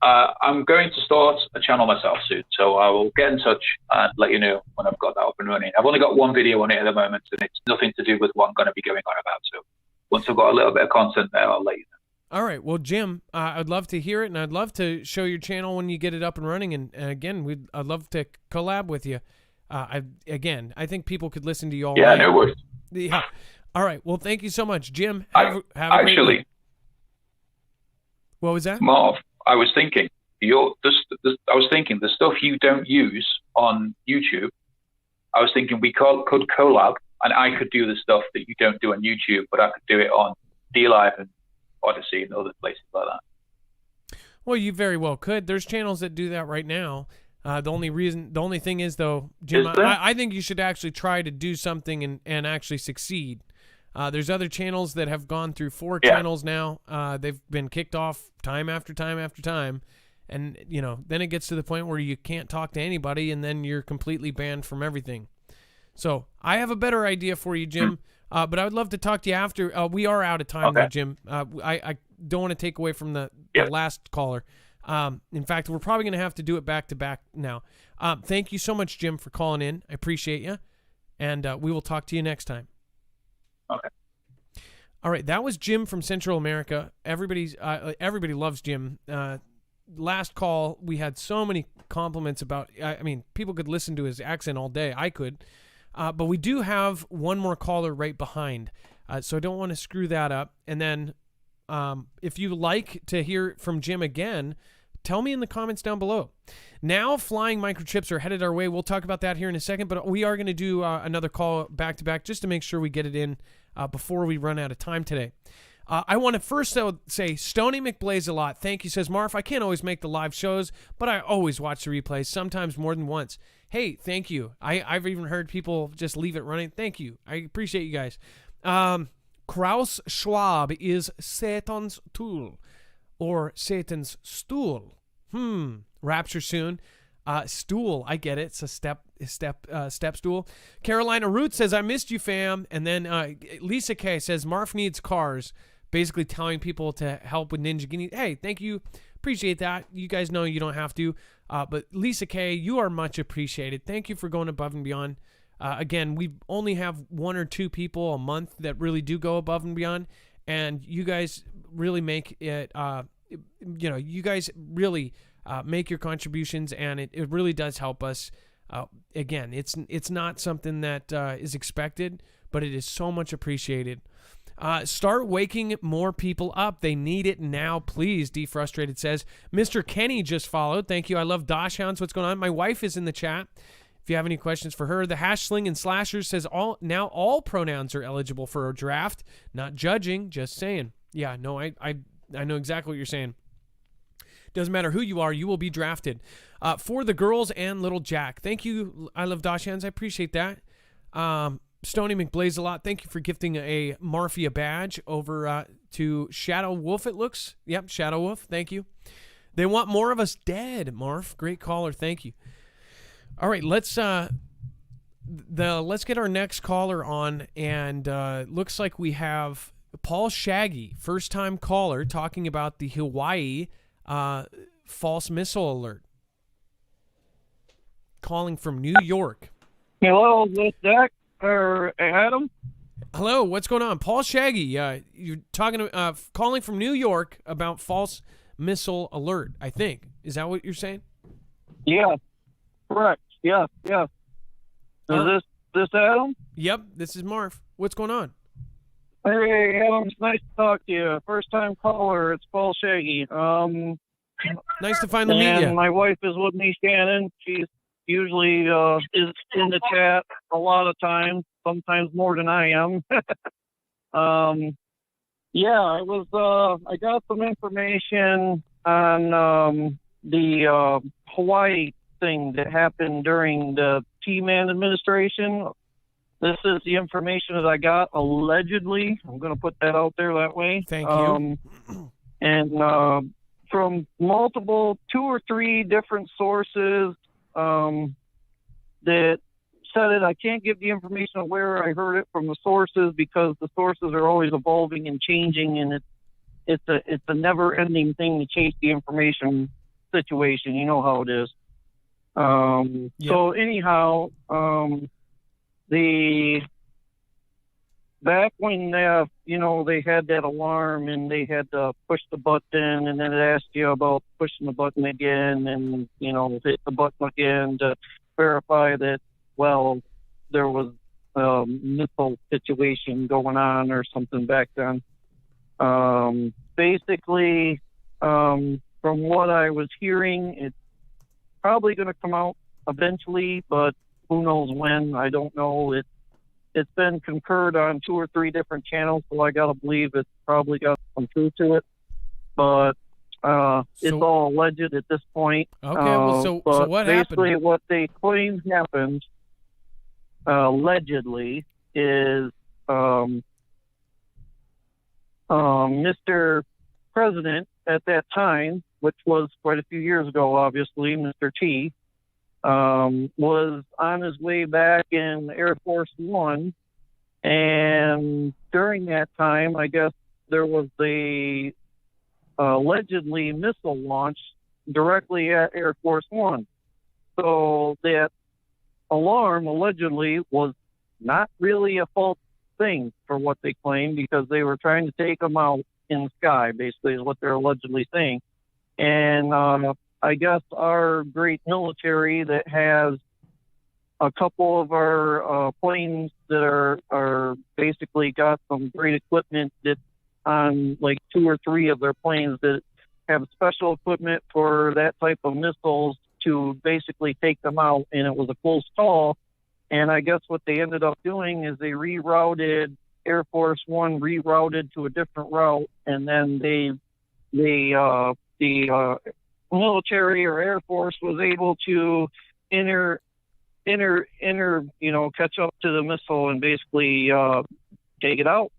I'm going to start a channel myself soon, so I will get in touch and let you know when I've got that up and running. I've only got one video on it at the moment, and it's nothing to do with what I'm going to be going on about. So once I've got a little bit of content there, I'll let you know. All right. Well, Jim, I'd love to hear it, and I'd love to show your channel when you get it up and running. And again, I'd love to collab with you. I think people could listen to you all. Yeah, no worries. Yeah. All right. Well, thank you so much, Jim. Have a great day. What was that? Marv, I was thinking the stuff you don't use on YouTube. I was thinking we could collab, and I could do the stuff that you don't do on YouTube, but I could do it on DLive and Odyssey and other places like that. Well, you very well could. There's channels that do that right now. The only thing is though, Jim, I think you should actually try to do something and actually succeed. There's other channels that have gone through 4 channels now. They've been kicked off time after time after time. And, then it gets to the point where you can't talk to anybody, and then you're completely banned from everything. So I have a better idea for you, Jim. But I would love to talk to you after. We are out of time, though, Jim. I don't want to take away from the last caller. In fact, we're probably going to have to do it back to back now. Thank you so much, Jim, for calling in. I appreciate you. And we will talk to you next time. Okay. All right, that was Jim from Central America. Everybody loves Jim. Last call, we had so many compliments about. I mean, people could listen to his accent all day. I could, but we do have one more caller right behind, so I don't want to screw that up. And then, if you like to hear from Jim again, tell me in the comments down below. Now, flying microchips are headed our way. We'll talk about that here in a second, but we are going to do another call back to back just to make sure we get it in before we run out of time today. I want to first say Stony McBlaze a lot. Thank you, says Marf. I can't always make the live shows, but I always watch the replays, sometimes more than once. Hey, thank you. I've even heard people just leave it running. Thank you. I appreciate you guys. Kraus Schwab is Satan's tool or Satan's stool. Rapture soon. Stool, I get it. It's a step stool. Carolina Root says, I missed you, fam. And then Lisa K says, Marf needs cars, basically telling people to help with Ninja Guinea. Hey, thank you. Appreciate that. You guys know you don't have to. But Lisa K, you are much appreciated. Thank you for going above and beyond. Again, we only have 1 or 2 people a month that really do go above and beyond. And you guys really make it, you guys really make your contributions, and it really does help us Again, it's not something that is expected, but it is so much appreciated. Start waking more people up. They need it now, please. Defrustrated says. Mr. Kenny just followed. Thank you. I love Dachshunds. What's going on? My wife is in the chat. If you have any questions for her, the hash sling and slashers says all pronouns are eligible for a draft. Not judging, just saying. Yeah, no, I know exactly what you're saying. Doesn't matter who you are, you will be drafted. For the girls and little Jack. Thank you. I love Dachshunds. I appreciate that. Stony McBlaze a lot. Thank you for gifting a Marfia badge over to Shadow Wolf, it looks. Yep, Shadow Wolf. Thank you. They want more of us dead, Marf. Great caller. Thank you. All right, let's get our next caller on, and looks like we have Paul Shaggy, first-time caller, talking about the Hawaii false missile alert. Calling from New York. Hello, is this Dex or Adam? Hello, what's going on? Paul Shaggy, you're talking calling from New York about false missile alert, I think. Is that what you're saying? Yeah, correct. Yeah. Is this Adam? Yep, this is Marv. What's going on? Hey, Adam, it's nice to talk to you. First-time caller, it's Paul Shaggy. Nice to finally meet you. And my wife is with me, Shannon. She's usually is in the chat a lot of times, sometimes more than I am. I got some information on the Hawaii thing that happened during the T-Man administration. This is the information that I got allegedly. I'm going to put that out there that way. Thank you. And from multiple 2 or 3 different sources that said it. I can't give the information of where I heard it from the sources because the sources are always evolving and changing, and it's a never-ending thing to change the information situation. You know how it is. So anyhow, back when they had that alarm and they had to push the button, and then it asked you about pushing the button again, and hit the button again to verify that there was a missile situation going on or something back then. Basically, from what I was hearing, it's probably going to come out eventually, but who knows when? I don't know. It's been concurred on 2 or 3 different channels, so I gotta believe it's probably got some truth to it. But it's all alleged at this point. Okay, so what basically happened? What they claim happened allegedly is Mr. President at that time, which was quite a few years ago, obviously, Mr. T, was on his way back in Air Force One, and during that time, I guess there was a allegedly missile launch directly at Air Force One. So that alarm allegedly was not really a false thing for what they claim, because they were trying to take them out in the sky, basically, is what they're allegedly saying. And I guess our great military that has a couple of our planes that are basically got some great equipment that on like 2 or 3 of their planes that have special equipment for that type of missiles to basically take them out. And it was a close call. And I guess what they ended up doing is they rerouted Air Force One, rerouted to a different route, and then the military or Air Force was able to catch up to the missile and basically take it out.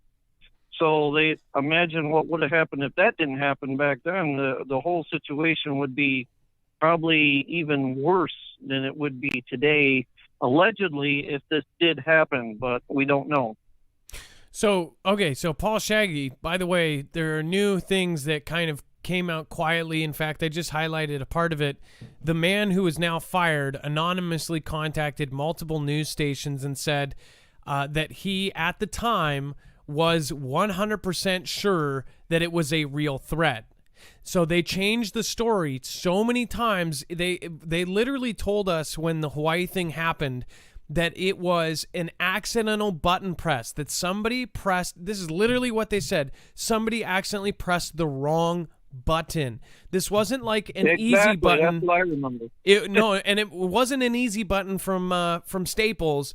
So they imagine what would have happened if that didn't happen back then. The whole situation would be probably even worse than it would be today, allegedly, if this did happen, but we don't know. So Paul Shaggy, by the way, there are new things that kind of came out quietly. In fact, I just highlighted a part of it. The man who is now fired anonymously contacted multiple news stations and said that he, at the time, was 100% sure that it was a real threat. So they changed the story so many times. They literally told us when the Hawaii thing happened that it was an accidental button press, that somebody pressed. This is literally what they said. Somebody accidentally pressed the wrong button. This wasn't like an easy button. That's what I remember. No, and it wasn't an easy button from Staples.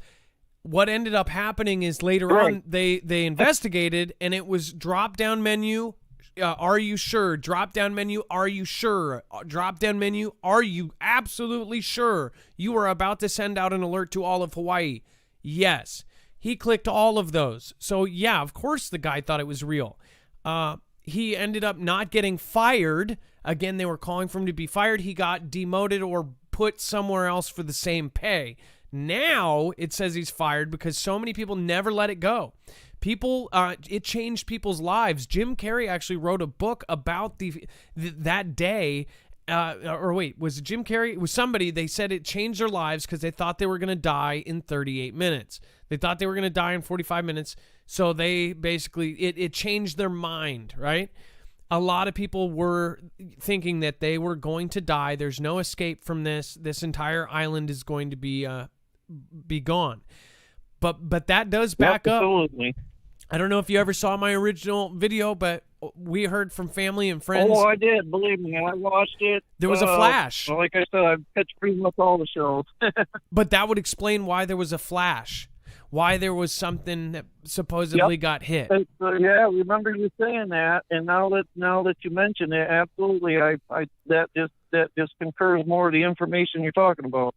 What ended up happening is later on they investigated, and it was drop down menu. Are you sure? Drop down menu. Are you sure? Drop down menu. Are you absolutely sure you are about to send out an alert to all of Hawaii? Yes. He clicked all of those. So yeah, of course the guy thought it was real. He ended up not getting fired. Again, they were calling for him to be fired. He got demoted or put somewhere else for the same pay. Now it says he's fired because so many people never let it go. People, it changed people's lives. Jim Carrey actually wrote a book about that day. Or wait, was it Jim Carrey? It was somebody. They said it changed their lives because they thought they were going to die in 38 minutes. They thought they were going to die in 45 minutes. So they basically, it changed their mind, right? A lot of people were thinking that they were going to die. There's no escape from this. This entire island is going to be gone. But that does back up. Absolutely. I don't know if you ever saw my original video, but we heard from family and friends. Oh, I did. Believe me, I watched it. There was a flash. Like I said, I've catch pretty much all the shows. But that would explain why there was a flash, why there was something that supposedly got hit. Yeah, I remember you saying that, and now that you mention it, absolutely, that just concurs more of the information you're talking about.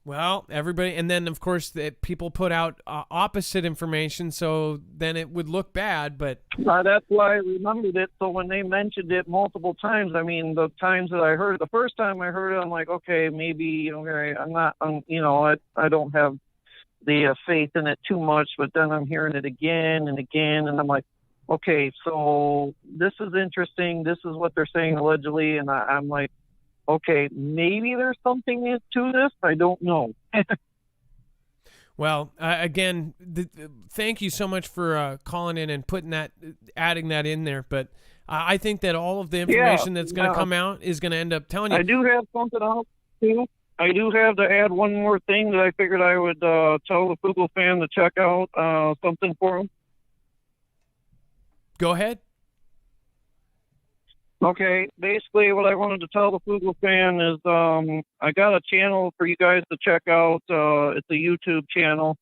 Well, everybody, and then of course people put out opposite information, so then it would look bad. But that's why I remembered it. So when they mentioned it multiple times, I mean, the times that I heard it, the first time I heard it, I'm like, okay, maybe I'm not, I don't have the faith in it too much. But then I'm hearing it again and again, and I'm like, okay, so this is interesting. This is what they're saying allegedly, and I'm like, okay, maybe there's something to this. I don't know. Well, again, thank you so much for calling in and adding that in there. But I think that all of the information that's going to come out is going to end up telling you. I do have something else, too. I do have to add one more thing that I figured I would tell the Fugel fan to check out something for them. Go ahead. Okay, basically what I wanted to tell the Fugel fan is I got a channel for you guys to check out. It's a YouTube channel.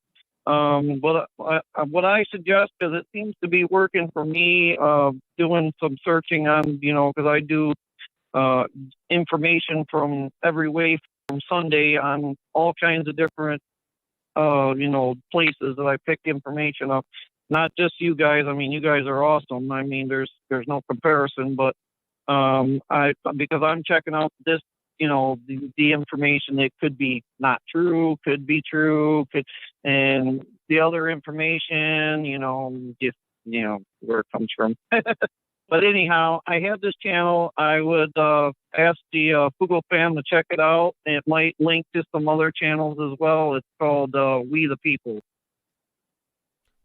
But what I suggest, because it seems to be working for me, doing some searching on, because I do information from every way from Sunday on all kinds of different, places that I pick information up. Not just you guys. I mean, you guys are awesome. I mean, there's no comparison, but because I'm checking out this, the information that could be not true, could be true, and the other information, just, where it comes from. But anyhow, I have this channel. I would ask the Fugel fan to check it out. It might link to some other channels as well. It's called We the People.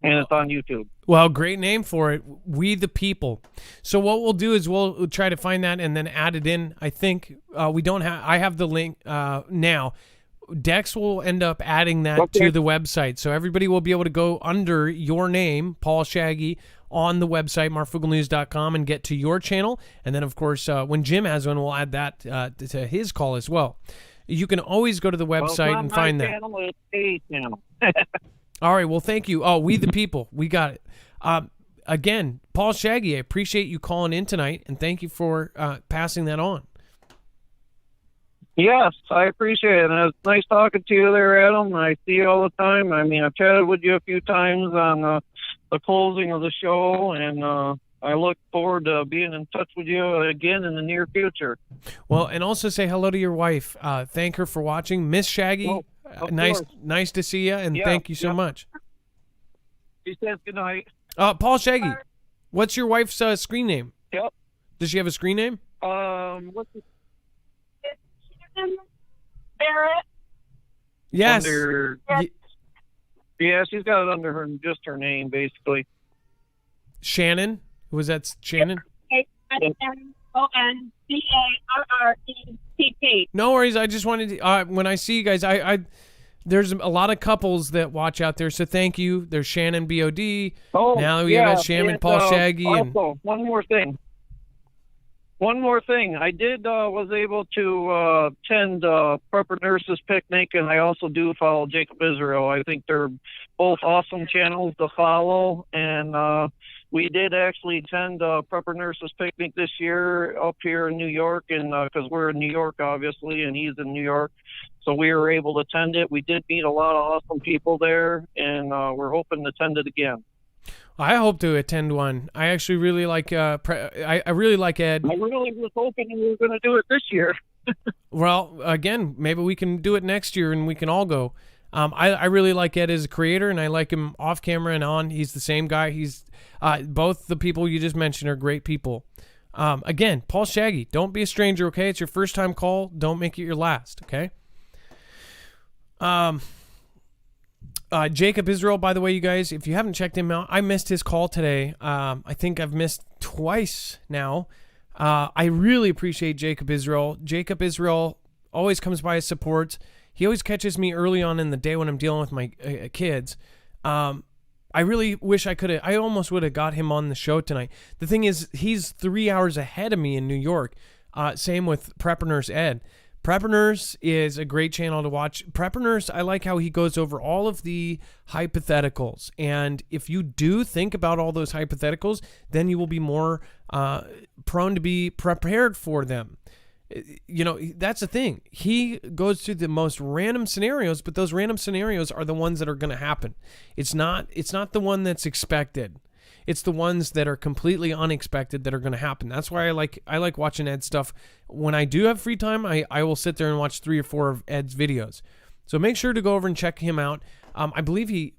And it's on YouTube. Well, great name for it. We the People. So what we'll do is we'll try to find that and then add it in. I think I have the link now. Dex will end up adding that to the website. So everybody will be able to go under your name, Paul Shaggy, on the website, marfooglenews.com, and get to your channel. And then, of course, when Jim has one, we'll add that to his call as well. You can always go to the website and find that. Channel, it's a channel. All right, well, thank you. Oh, We the People. We got it. Again, Paul Shaggy, I appreciate you calling in tonight, and thank you for passing that on. Yes, I appreciate it. And it's nice talking to you there, Adam. I see you all the time. I mean, I've chatted with you a few times on the closing of the show, and I look forward to being in touch with you again in the near future. Well, and also say hello to your wife. Thank her for watching. Miss Shaggy, nice to see you, and thank you so much. She says good night. Paul Shaggy, what's your wife's screen name? Yep. Does she have a screen name? What's it? Barrett. Yes. Yeah, she's got it under just her name, basically. Shannon? Was that Shannon? ONCARRETT. No worries. I just wanted to, when I see you guys, I there's a lot of couples that watch out there, so thank you. There's Shannon BOD. Oh, now we got Shannon, and, Paul Shaggy. And Also, one more thing. I did was able to attend Prepper Nurses Picnic, and I also do follow Jacob Israel. I think they're both awesome channels to follow, and we did actually attend Prepper Nurses Picnic this year up here in New York, and because we're in New York, obviously, and he's in New York, so we were able to attend it. We did meet a lot of awesome people there, and we're hoping to attend it again. I hope to attend one. I actually really like. I really like Ed. I really was hoping we were going to do it this year. Well, again, maybe we can do it next year, and we can all go. I really like Ed as a creator, and I like him off camera and on. He's the same guy. He's both the people you just mentioned are great people. Again, Paul Shaggy, don't be a stranger, okay? It's your first time call. Don't make it your last, okay? Jacob Israel, by the way, you guys, if you haven't checked him out, I missed his call today. I think I've missed twice now. I really appreciate Jacob Israel. Jacob Israel always comes by his support. He always catches me early on in the day when I'm dealing with my kids. I really wish I almost would have got him on the show tonight. The thing is, he's 3 hours ahead of me in New York. Same with Prepper Nurse Ed. Prepper Nurse is a great channel to watch. Prepper Nurse, I like how he goes over all of the hypotheticals. And if you do think about all those hypotheticals, then you will be more prone to be prepared for them. You know, that's the thing. He goes through the most random scenarios, but those random scenarios are the ones that are going to happen. It's not the one that's expected. It's the ones that are completely unexpected that are going to happen. That's why I like watching Ed's stuff. When I do have free time, I will sit there and watch 3 or 4 of Ed's videos. So make sure to go over and check him out. I believe he's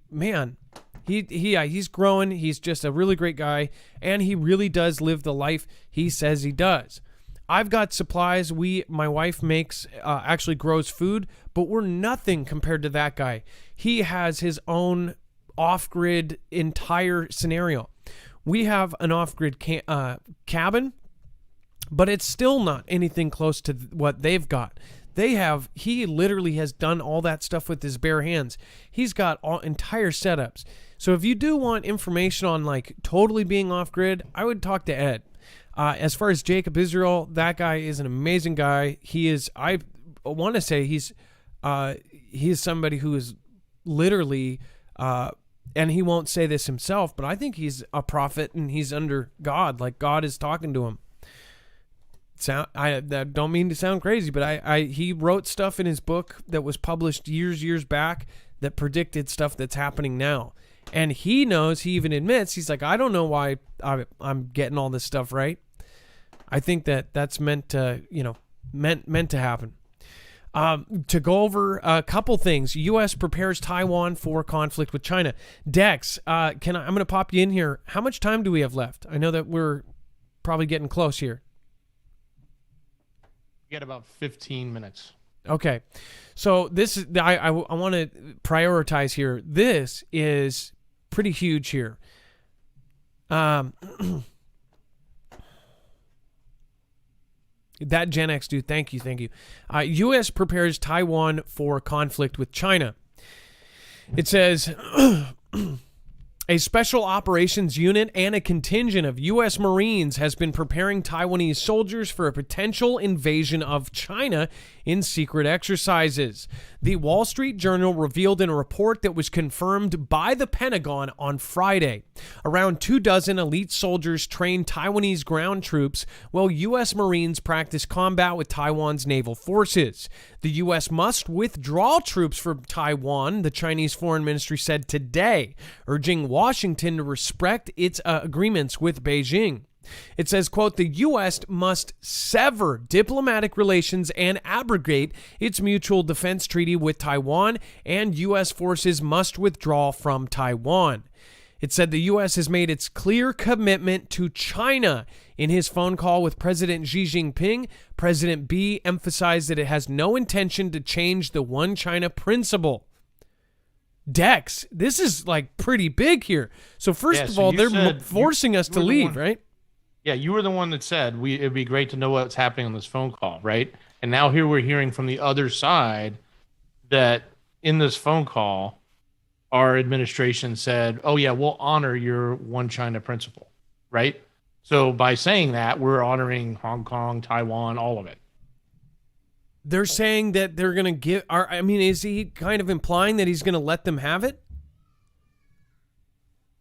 growing. He's just a really great guy, and he really does live the life he says he does. I've got supplies. My wife makes, actually grows food, but we're nothing compared to that guy. He has his own off-grid entire scenario. We have an off-grid cabin, but it's still not anything close to what they've got. He literally has done all that stuff with his bare hands. He's got entire setups. So if you do want information on like totally being off-grid, I would talk to Ed. As far as Jacob Israel, that guy is an amazing guy. I want to say he's somebody who is literally, and he won't say this himself, but I think he's a prophet and he's under God, like God is talking to him. I don't mean to sound crazy, but he wrote stuff in his book that was published years back that predicted stuff that's happening now. And he knows, he even admits, he's like, I don't know why I'm getting all this stuff right. I think that's meant to happen. To go over a couple things. U.S. prepares Taiwan for conflict with China. Dex, I'm going to pop you in here. How much time do we have left? I know that we're probably getting close here. You got about 15 minutes. Okay. So this is, I want to prioritize here. This is pretty huge here. That Gen X dude, thank you. U.S. prepares Taiwan for conflict with China. It says, a special operations unit and a contingent of U.S. Marines has been preparing Taiwanese soldiers for a potential invasion of China in secret exercises. The Wall Street Journal revealed in a report that was confirmed by the Pentagon on Friday. Around 24 elite soldiers train Taiwanese ground troops while U.S. Marines practice combat with Taiwan's naval forces. The U.S. must withdraw troops from Taiwan, the Chinese Foreign Ministry said today, urging Washington to respect its agreements with Beijing. It says, quote, the U.S. must sever diplomatic relations and abrogate its mutual defense treaty with Taiwan, and U.S. forces must withdraw from Taiwan. It said the U.S. has made its clear commitment to China. In his phone call with President Xi Jinping, President Xi emphasized that it has no intention to change the One China principle. Dex, this is like pretty big here. So first of all, they're forcing us to leave, right? Yeah, you were the one that said it'd be great to know what's happening on this phone call, right? And now here we're hearing from the other side that in this phone call, our administration said, "Oh yeah, we'll honor your one China principle," right? So by saying that, we're honoring Hong Kong, Taiwan, all of it. They're saying that they're going to give. I mean, is he kind of implying that he's going to let them have it?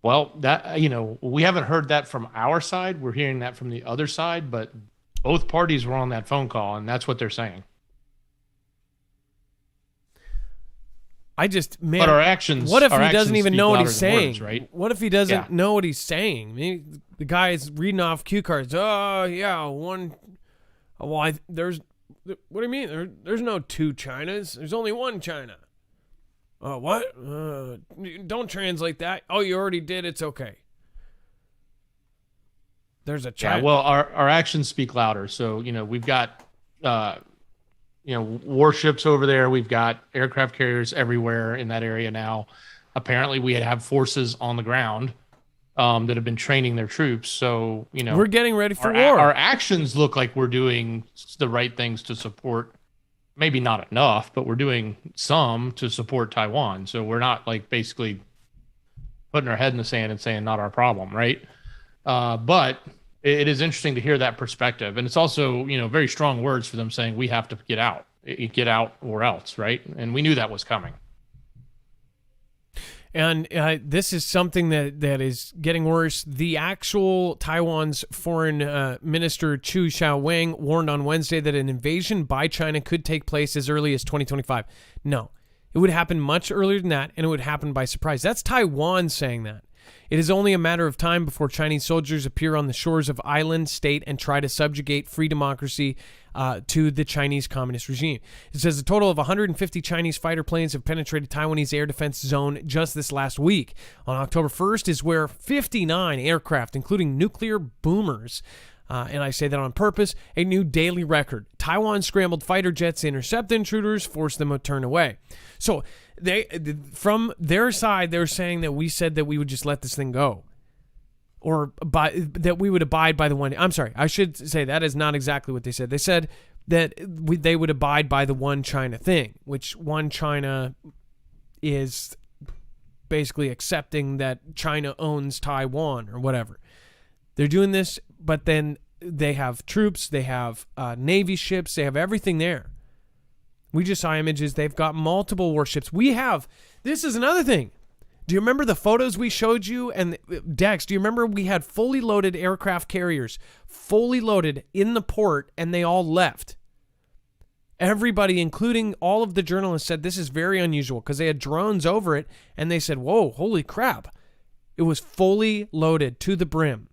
Well, that we haven't heard that from our side. We're hearing that from the other side, but both parties were on that phone call, and that's what they're saying. Man, but our actions. What if our he doesn't actions even speak know what louder he's than saying? words, right? What if he doesn't know what he's saying? Maybe the guy is reading off cue cards. Oh yeah, one. Well, there's. What do you mean? There's no two Chinas. There's only one China. What? Don't translate that. Oh, you already did. It's okay. There's a China. Yeah, well, our actions speak louder. So, we've got, warships over there. We've got aircraft carriers everywhere in that area now. Apparently, we have forces on the ground that have been training their troops. So, we're getting ready for war. Our actions look like we're doing the right things to support. Maybe not enough, but we're doing some to support Taiwan. So we're not like basically putting our head in the sand and saying not our problem, right? But it is interesting to hear that perspective, and it's also very strong words for them saying we have to get out or else, right? And we knew that was coming. And this is something that is getting worse. The actual Taiwan's foreign minister Chu Xiaowang warned on Wednesday that an invasion by China could take place as early as 2025. No, it would happen much earlier than that, and it would happen by surprise. That's Taiwan saying that. It is only a matter of time before Chinese soldiers appear on the shores of island state and try to subjugate free democracy to the Chinese communist regime. It says a total of 150 Chinese fighter planes have penetrated Taiwanese air defense zone just this last week. On October 1st is where 59 aircraft, including nuclear boomers, and I say that on purpose, a new daily record. Taiwan scrambled fighter jets to intercept intruders, force them to turn away. So from their side, they're saying that we said that we would just let this thing go. Or that we would abide by the one. I'm sorry, I should say that is not exactly what they said. They said that they would abide by the one China thing, which one China is basically accepting that China owns Taiwan or whatever. They're doing this, but then they have troops, they have Navy ships, they have everything there. We just saw images. They've got multiple warships. This is another thing. Do you remember the photos we showed you? And Dex, do you remember we had fully loaded aircraft carriers, fully loaded in the port, and they all left? Everybody, including all of the journalists, said this is very unusual because they had drones over it, and they said, whoa, holy crap. It was fully loaded to the brim.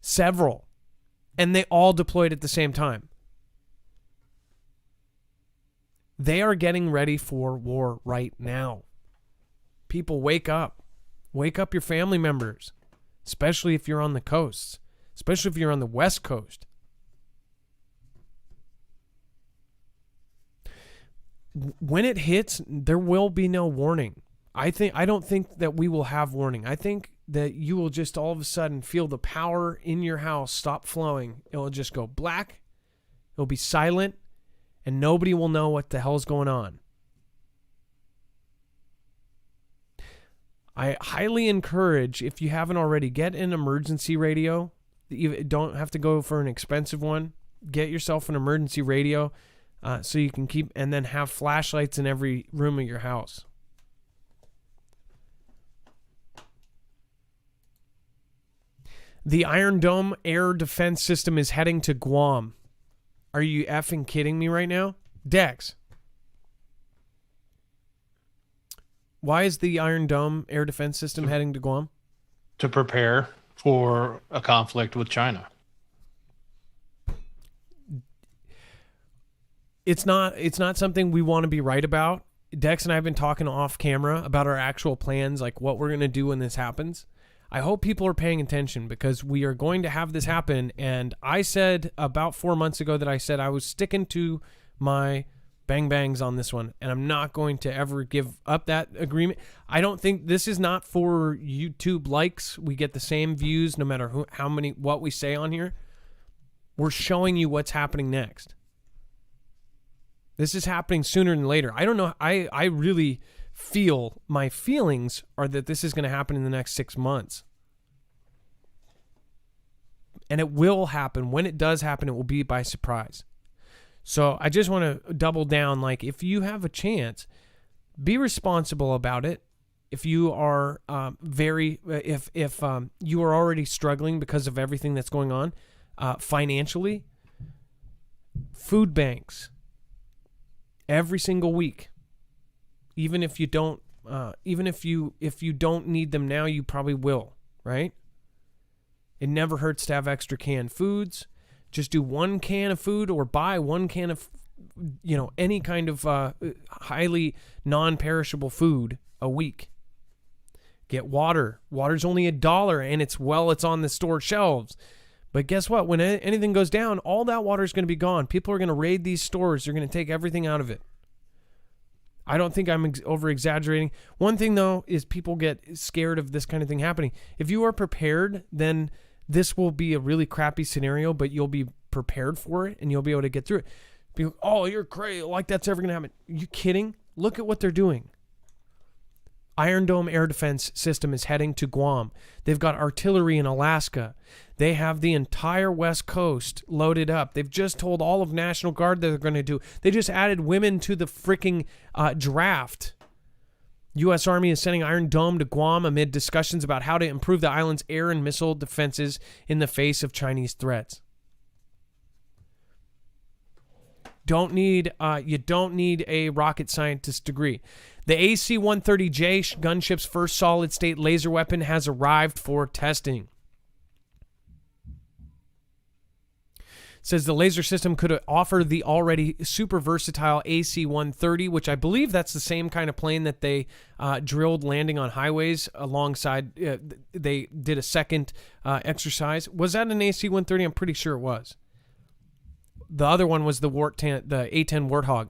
Several. And they all deployed at the same time. They are getting ready for war right now. People, wake up. Wake up your family members, especially if you're on the coasts, especially if you're on the West Coast. When it hits, there will be no warning. I don't think that we will have warning. I think that you will just all of a sudden feel the power in your house stop flowing. It will just go black. It'll be silent, and nobody will know what the hell's going on. I highly encourage, if you haven't already, get an emergency radio. You don't have to go for an expensive one. Get yourself an emergency radio so you can keep, and then have flashlights in every room of your house. The Iron Dome air defense system is heading to Guam. Are you effing kidding me right now? Dex. Why is the Iron Dome air defense system heading to Guam? To prepare for a conflict with China. It's not something we want to be right about. Dex and I have been talking off camera about our actual plans, like what we're going to do when this happens. I hope people are paying attention because we are going to have this happen. And I said about 4 months ago that I said I was sticking to my bang bangs on this one, and I'm not going to ever give up that agreement. I don't think this is not for YouTube likes. We get the same views no matter what we say on here. We're showing you what's happening next. This is happening sooner than later. I don't know. I really feel, my feelings are that this is going to happen in the next 6 months. And it will happen. When it does happen, it will be by surprise. So I just want to double down. Like, if you have a chance, be responsible about it. If you are if you are already struggling because of everything that's going on financially, food banks every single week. Even if you don't, if you don't need them now, you probably will, right? It never hurts to have extra canned foods. Just do 1 can of food, or buy 1 can of, any kind of highly non-perishable food a week. Get water. Water's only $1, and it's on the store shelves. But guess what? When anything goes down, all that water is going to be gone. People are going to raid these stores. They're going to take everything out of it. I don't think I'm over-exaggerating. One thing, though, is people get scared of this kind of thing happening. If you are prepared, then this will be a really crappy scenario, but you'll be prepared for it, and you'll be able to get through it. Be like, oh, you're crazy. Like that's ever going to happen. Are you kidding? Look at what they're doing. Iron Dome air defense system is heading to Guam. They've got artillery in Alaska. They have the entire West Coast loaded up. They've just told all of National Guard that they're going to do. They just added women to the freaking draft. U.S. Army is sending Iron Dome to Guam amid discussions about how to improve the island's air and missile defenses in the face of Chinese threats. You don't need a rocket scientist degree. The AC-130J gunship's first solid-state laser weapon has arrived for testing. It says the laser system could offer the already super versatile AC-130, which I believe that's the same kind of plane that they drilled landing on highways alongside. They did a second exercise. Was that an AC-130? I'm pretty sure it was. The other one was the A-10 Warthog.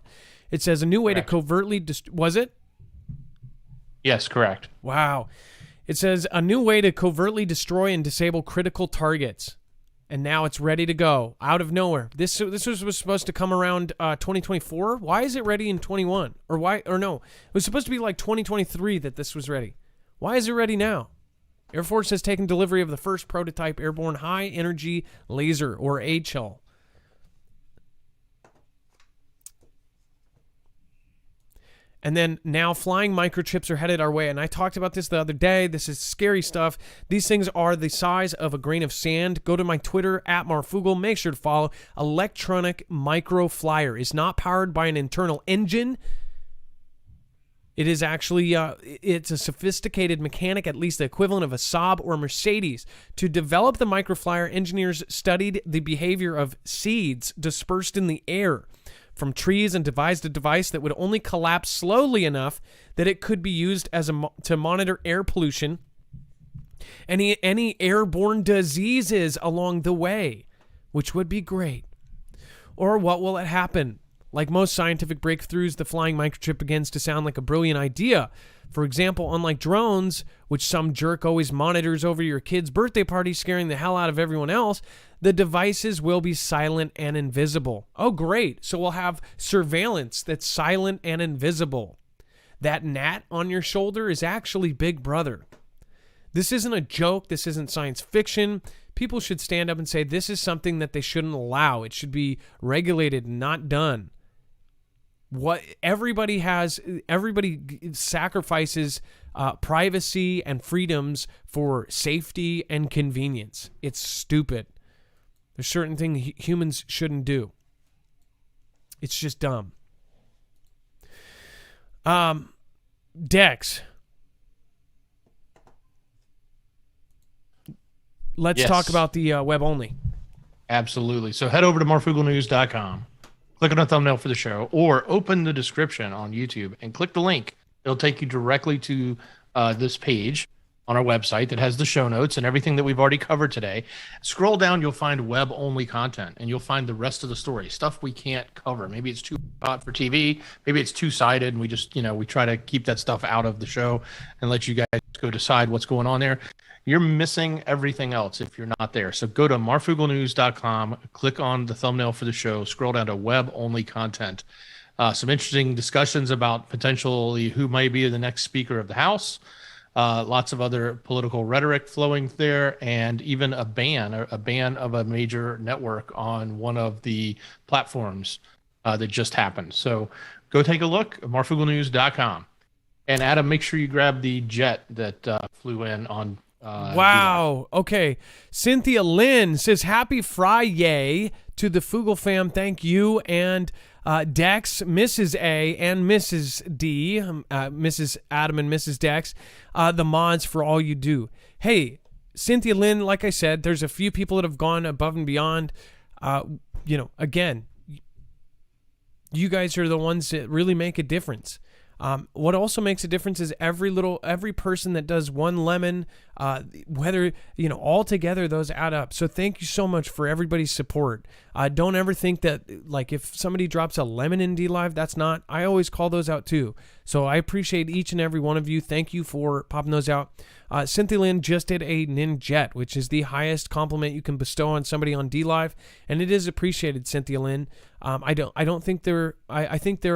It says a new way Correct. to covertly... Was it? Yes, correct. Wow. It says a new way to covertly destroy and disable critical targets. And now it's ready to go out of nowhere. This was supposed to come around 2024. Why is it ready in 21? Or no, it was supposed to be like 2023 that this was ready. Why is it ready now? Air Force has taken delivery of the first prototype airborne high energy laser, or HL. And then now flying microchips are headed our way. And I talked about this the other day. This is scary stuff. These things are the size of a grain of sand. Go to my Twitter, @Marfoogle. Make sure to follow. Electronic micro flyer is not powered by an internal engine. It is actually, it's a sophisticated mechanic, at least the equivalent of a Saab or Mercedes. To develop the microflyer, engineers studied the behavior of seeds dispersed in the air from trees and devised a device that would only collapse slowly enough that it could be used to monitor air pollution, any airborne diseases along the way, which would be great. Or what will it happen? Like most scientific breakthroughs, the flying microchip begins to sound like a brilliant idea. For example, unlike drones, which some jerk always monitors over your kid's birthday party, scaring the hell out of everyone else, the devices will be silent and invisible. Oh, great. So we'll have surveillance that's silent and invisible. That gnat on your shoulder is actually Big Brother. This isn't a joke. This isn't science fiction. People should stand up and say this is something that they shouldn't allow. It should be regulated and not done. Everybody sacrifices privacy and freedoms for safety and convenience. It's stupid. There's certain things humans shouldn't do. It's just dumb. Dex. Let's talk about the web only. Absolutely. So head over to marfooglenews.com. Click on the thumbnail for the show, or open the description on YouTube and click the link. It'll take you directly to this page. on our website that has the show notes and everything that we've already covered today. Scroll down, you'll find web-only content, and you'll find the rest of the story, stuff we can't cover. Maybe it's too hot for TV, maybe it's two-sided, and we just, we try to keep that stuff out of the show and let you guys go decide what's going on there. You're missing everything else if you're not there. So go to marfooglenews.com, click on the thumbnail for the show, scroll down to web-only content. Some interesting discussions about potentially who might be the next Speaker of the House. Lots of other political rhetoric flowing there, and even a ban of a major network on one of the platforms that just happened. So go take a look at marfooglenews.com. And Adam, make sure you grab the jet that flew in on. Wow. Okay. Cynthia Lynn says, happy Friday to the Foogle fam. Thank you. And Dex, Mrs. A, and Mrs. D, Mrs. Adam and Mrs. Dex, the mods for all you do. Hey, Cynthia Lynn, like I said, there's a few people that have gone above and beyond. Again, you guys are the ones that really make a difference. What also makes a difference is every person that does one lemon, whether, all together, those add up. So thank you so much for everybody's support. Don't ever think that, like, if somebody drops a lemon in D-Live, that's not, I always call those out too. So I appreciate each and every one of you. Thank you for popping those out. Cynthia Lynn just did a Ninjet, which is the highest compliment you can bestow on somebody on D-Live, and it is appreciated, Cynthia Lynn. I think there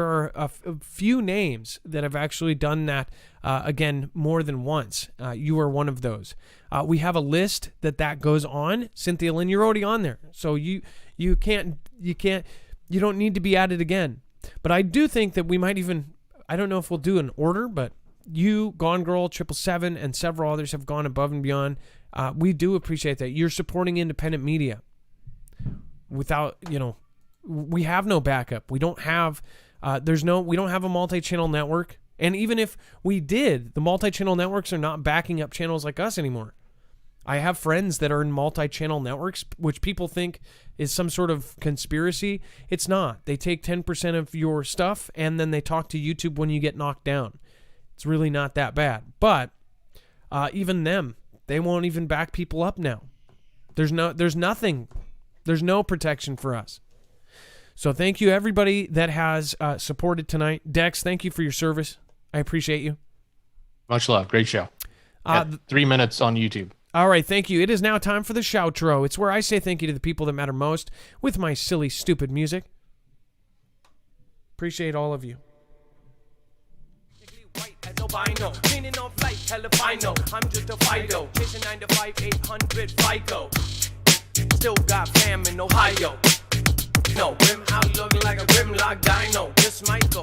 are a few names that have actually done that, again, more than once. You are one of those. We have a list that goes on. Cynthia Lynn, you're already on there, so you don't need to be added again. But I do think that we might even, I don't know if we'll do an order, but you, Gone Girl, 777, and several others have gone above and beyond. We do appreciate that. You're supporting independent media. Without, we have no backup. We don't have, we don't have a multi-channel network. And even if we did, the multi-channel networks are not backing up channels like us anymore. I have friends that are in multi-channel networks, which people think is some sort of conspiracy. It's not. They take 10% of your stuff, and then they talk to YouTube when you get knocked down. It's really not that bad. But even them, they won't even back people up now. There's nothing. There's no protection for us. So thank you, everybody that has supported tonight. Dex, thank you for your service. I appreciate you. Much love. Great show. 3 minutes on YouTube. All right, thank you. It is now time for the shoutro. It's where I say thank you to the people that matter most with my silly, stupid music. Appreciate all of you. As albino, meaning on flight, telefino. I'm just a Fido, chasing 9 to 5, 800 FICO. Still got fam in Ohio. No, rim out look like a Grimlock dino. This might go.